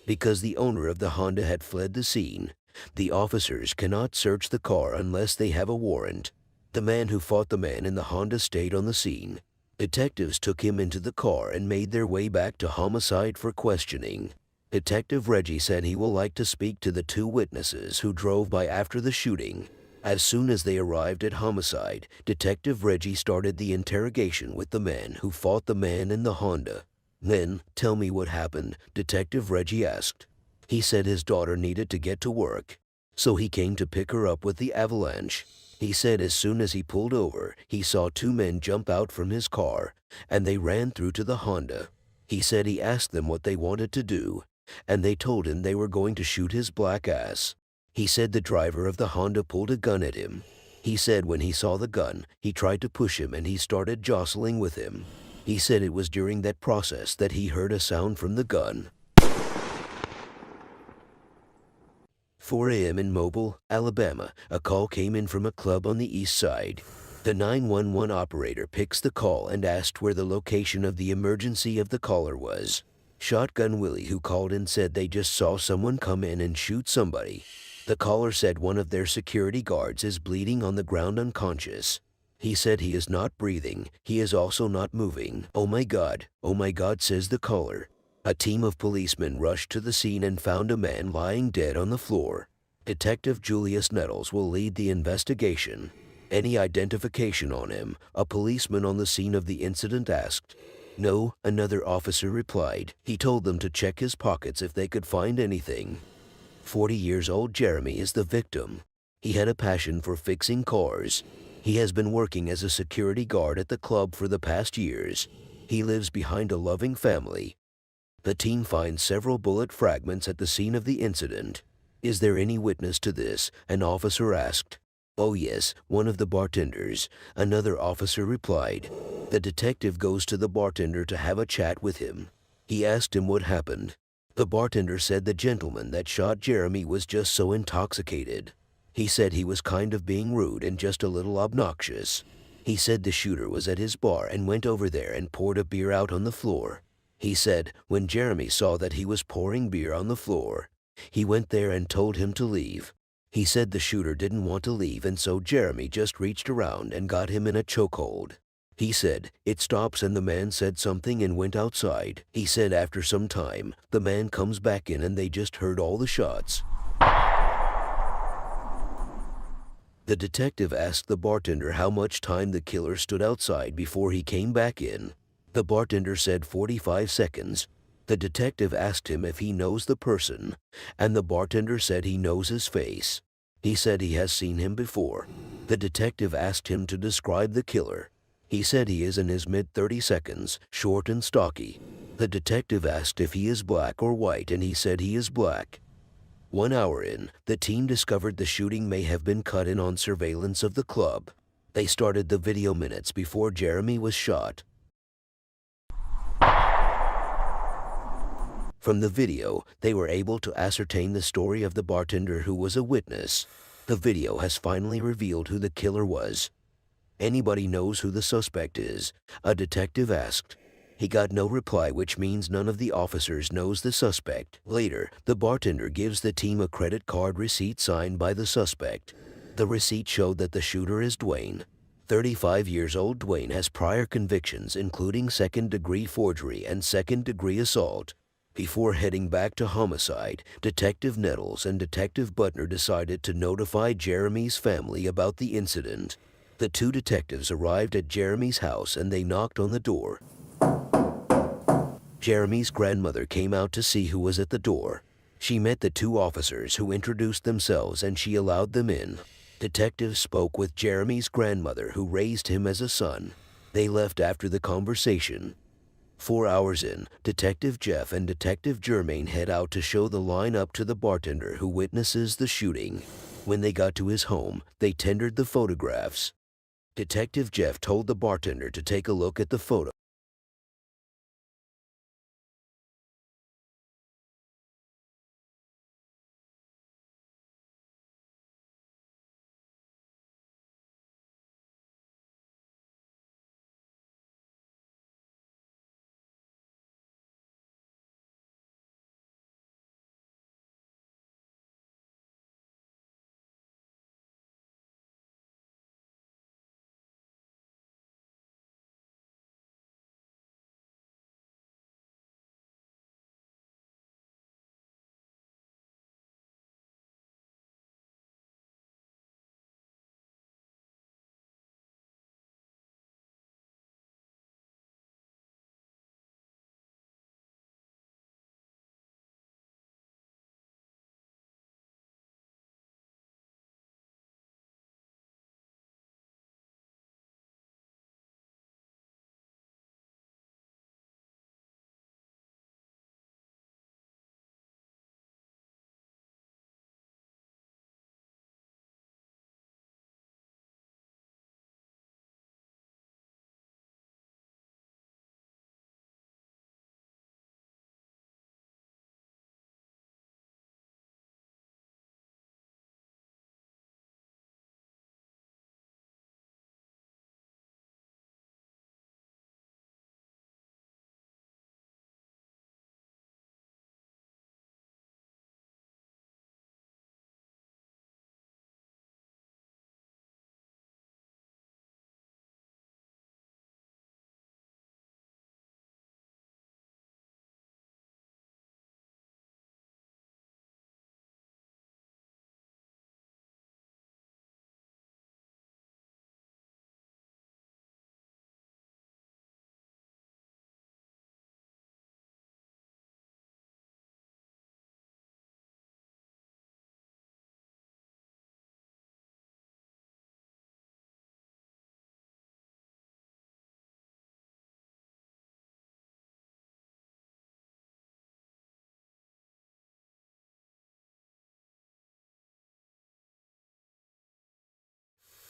Because the owner of the Honda had fled the scene, the officers cannot search the car unless they have a warrant. The man who fought the man in the Honda stayed on the scene. Detectives took him into the car and made their way back to homicide for questioning. Detective Reggie said he will like to speak to the 2 witnesses who drove by after the shooting. As soon as they arrived at homicide, Detective Reggie started the interrogation with the man who fought the man in the Honda. Then, tell me what happened, Detective Reggie asked. He said his daughter needed to get to work, so he came to pick her up with the avalanche. He said as soon as he pulled over, he saw 2 men jump out from his car, and they ran through to the Honda. He said he asked them what they wanted to do, and they told him they were going to shoot his black ass. He said the driver of the Honda pulled a gun at him. He said when he saw the gun, he tried to push him and he started jostling with him. He said it was during that process that he heard a sound from the gun. 4 a.m. in Mobile, Alabama, a call came in from a club on the east side. The 911 operator picks the call and asked where the location of the emergency of the caller was. Shotgun Willie, who called in, said they just saw someone come in and shoot somebody. The caller said one of their security guards is bleeding on the ground unconscious. He said he is not breathing. He is also not moving. Oh my God, says the caller. A team of policemen rushed to the scene and found a man lying dead on the floor. Detective Julius Nettles will lead the investigation. Any identification on him? A policeman on the scene of the incident asked. No, another officer replied. He told them to check his pockets if they could find anything. 40-year-old Jeremy is the victim. He had a passion for fixing cars. He has been working as a security guard at the club for the past years. He lives behind a loving family. The team finds several bullet fragments at the scene of the incident. Is there any witness to this? An officer asked. Oh yes, one of the bartenders, another officer replied. The detective goes to the bartender to have a chat with him. He asked him what happened. The bartender said the gentleman that shot Jeremy was just so intoxicated. He said he was kind of being rude and just a little obnoxious. He said the shooter was at his bar and went over there and poured a beer out on the floor. He said when Jeremy saw that he was pouring beer on the floor, he went there and told him to leave. He said the shooter didn't want to leave and so Jeremy just reached around and got him in a chokehold. He said it stops and the man said something and went outside. He said after some time, the man comes back in and they just heard all the shots. The detective asked the bartender how much time the killer stood outside before he came back in. The bartender said 45 seconds. The detective asked him if he knows the person, and the bartender said he knows his face. He said he has seen him before. The detective asked him to describe the killer. He said he is in his mid-30 seconds, short and stocky. The detective asked if he is black or white, and he said he is black. 1 hour in, the team discovered the shooting may have been cut in on surveillance of the club. They started the video minutes before Jeremy was shot. From the video, they were able to ascertain the story of the bartender who was a witness. The video has finally revealed who the killer was. "Anybody knows who the suspect is?" a detective asked. He got no reply, which means none of the officers knows the suspect. Later, the bartender gives the team a credit card receipt signed by the suspect. The receipt showed that the shooter is Dwayne. 35 years old, Dwayne has prior convictions including second-degree forgery and second-degree assault. Before heading back to homicide, Detective Nettles and Detective Butner decided to notify Jeremy's family about the incident. The two detectives arrived at Jeremy's house and they knocked on the door. Jeremy's grandmother came out to see who was at the door. She met the two officers who introduced themselves and she allowed them in. Detectives spoke with Jeremy's grandmother who raised him as a son. They left after the conversation. 4 hours in, Detective Jeff and Detective Germain head out to show the line up to the bartender who witnesses the shooting. When they got to his home, they tendered the photographs. Detective Jeff told the bartender to take a look at the photo.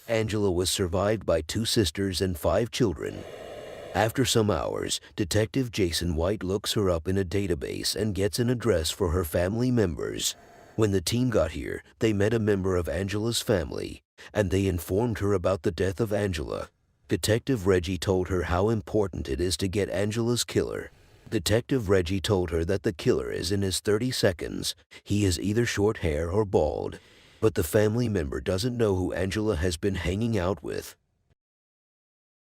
Angela was survived by 2 sisters and 5 children. After some hours, Detective Jason White looks her up in a database and gets an address for her family members. When the team got here, they met a member of Angela's family, and they informed her about the death of Angela. Detective Reggie told her how important it is to get Angela's killer. Detective Reggie told her that the killer is in his 30 seconds. He is either short hair or bald. But the family member doesn't know who Angela has been hanging out with.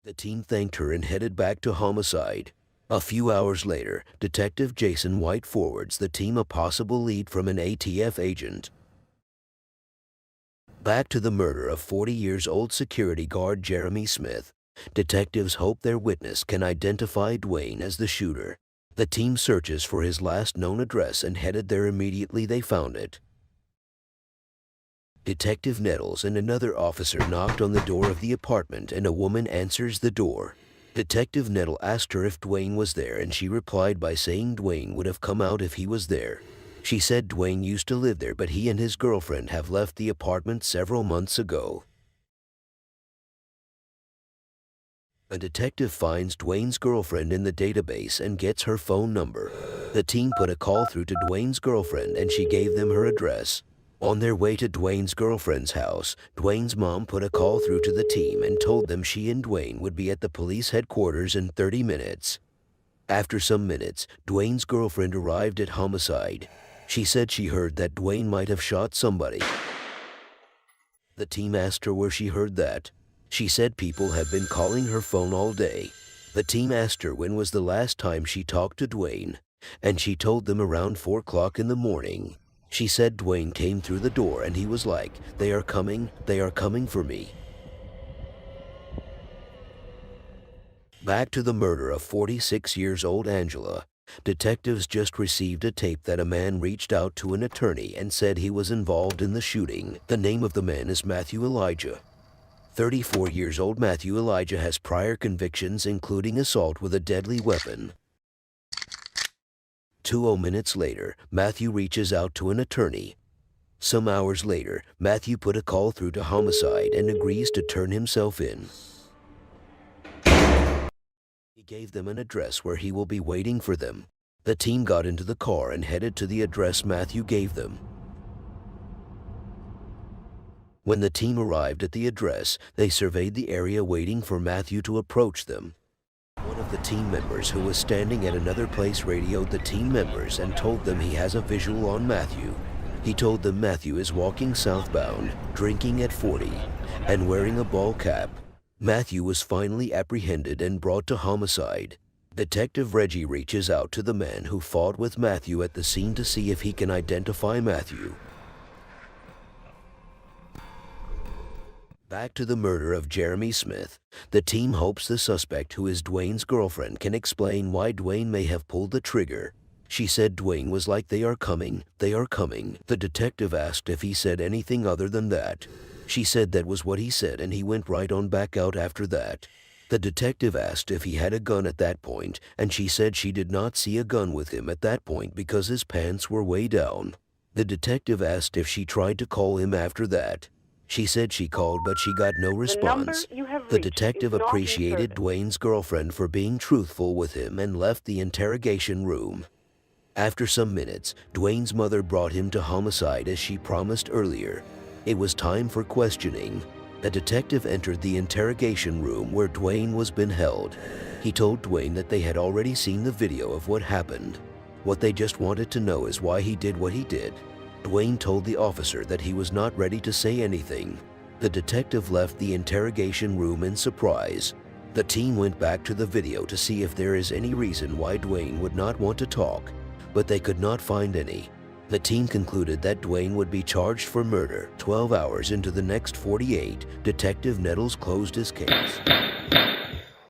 The team thanked her and headed back to homicide. A few hours later, Detective Jason White forwards the team a possible lead from an ATF agent. Back to the murder of 40 years old security guard Jeremy Smith. Detectives hope their witness can identify Dwayne as the shooter. The team searches for his last known address and headed there immediately they found it. Detective Nettles and another officer knocked on the door of the apartment and a woman answers the door. Detective Nettle asked her if Dwayne was there and she replied by saying Dwayne would have come out if he was there. She said Dwayne used to live there but he and his girlfriend have left the apartment several months ago. A detective finds Dwayne's girlfriend in the database and gets her phone number. The team put a call through to Dwayne's girlfriend and she gave them her address. On their way to Dwayne's girlfriend's house, Dwayne's mom put a call through to the team and told them she and Dwayne would be at the police headquarters in 30 minutes. After some minutes, Dwayne's girlfriend arrived at homicide. She said she heard that Dwayne might have shot somebody. The team asked her where she heard that. She said people have been calling her phone all day. The team asked her when was the last time she talked to Dwayne, and she told them around 4 o'clock in the morning. She said Dwayne came through the door and he was like, they are coming for me. Back to the murder of 46-year-old Angela. Detectives just received a tape that a man reached out to an attorney and said he was involved in the shooting. The name of the man is Matthew Elijah. 34-year-old Matthew Elijah has prior convictions including assault with a deadly weapon. 20 minutes later, Matthew reaches out to an attorney. Some hours later, Matthew put a call through to homicide and agrees to turn himself in. He gave them an address where he will be waiting for them. The team got into the car and headed to the address Matthew gave them. When the team arrived at the address, they surveyed the area waiting for Matthew to approach them. One of the team members who was standing at another place radioed the team members and told them he has a visual on Matthew. He told them Matthew is walking southbound, drinking at 40, and wearing a ball cap. Matthew was finally apprehended and brought to homicide. Detective Reggie reaches out to the man who fought with Matthew at the scene to see if he can identify Matthew. Back to the murder of Jeremy Smith. The team hopes the suspect, who is Dwayne's girlfriend, can explain why Dwayne may have pulled the trigger. She said Dwayne was like, they are coming. The detective asked if he said anything other than that. She said that was what he said and he went right on back out after that. The detective asked if he had a gun at that point, and she said she did not see a gun with him at that point because his pants were way down. The detective asked if she tried to call him after that. She said she called but she got no response. The detective appreciated Dwayne's girlfriend for being truthful with him and left the interrogation room. After some minutes, Dwayne's mother brought him to homicide as she promised earlier. It was time for questioning. The detective entered the interrogation room where Dwayne was being held. He told Dwayne that they had already seen the video of what happened. What they just wanted to know is why he did what he did. Dwayne told the officer that he was not ready to say anything. The detective left the interrogation room in surprise. The team went back to the video to see if there is any reason why Dwayne would not want to talk, but they could not find any. The team concluded that Dwayne would be charged for murder. 12 hours into the next 48, Detective Nettles closed his case.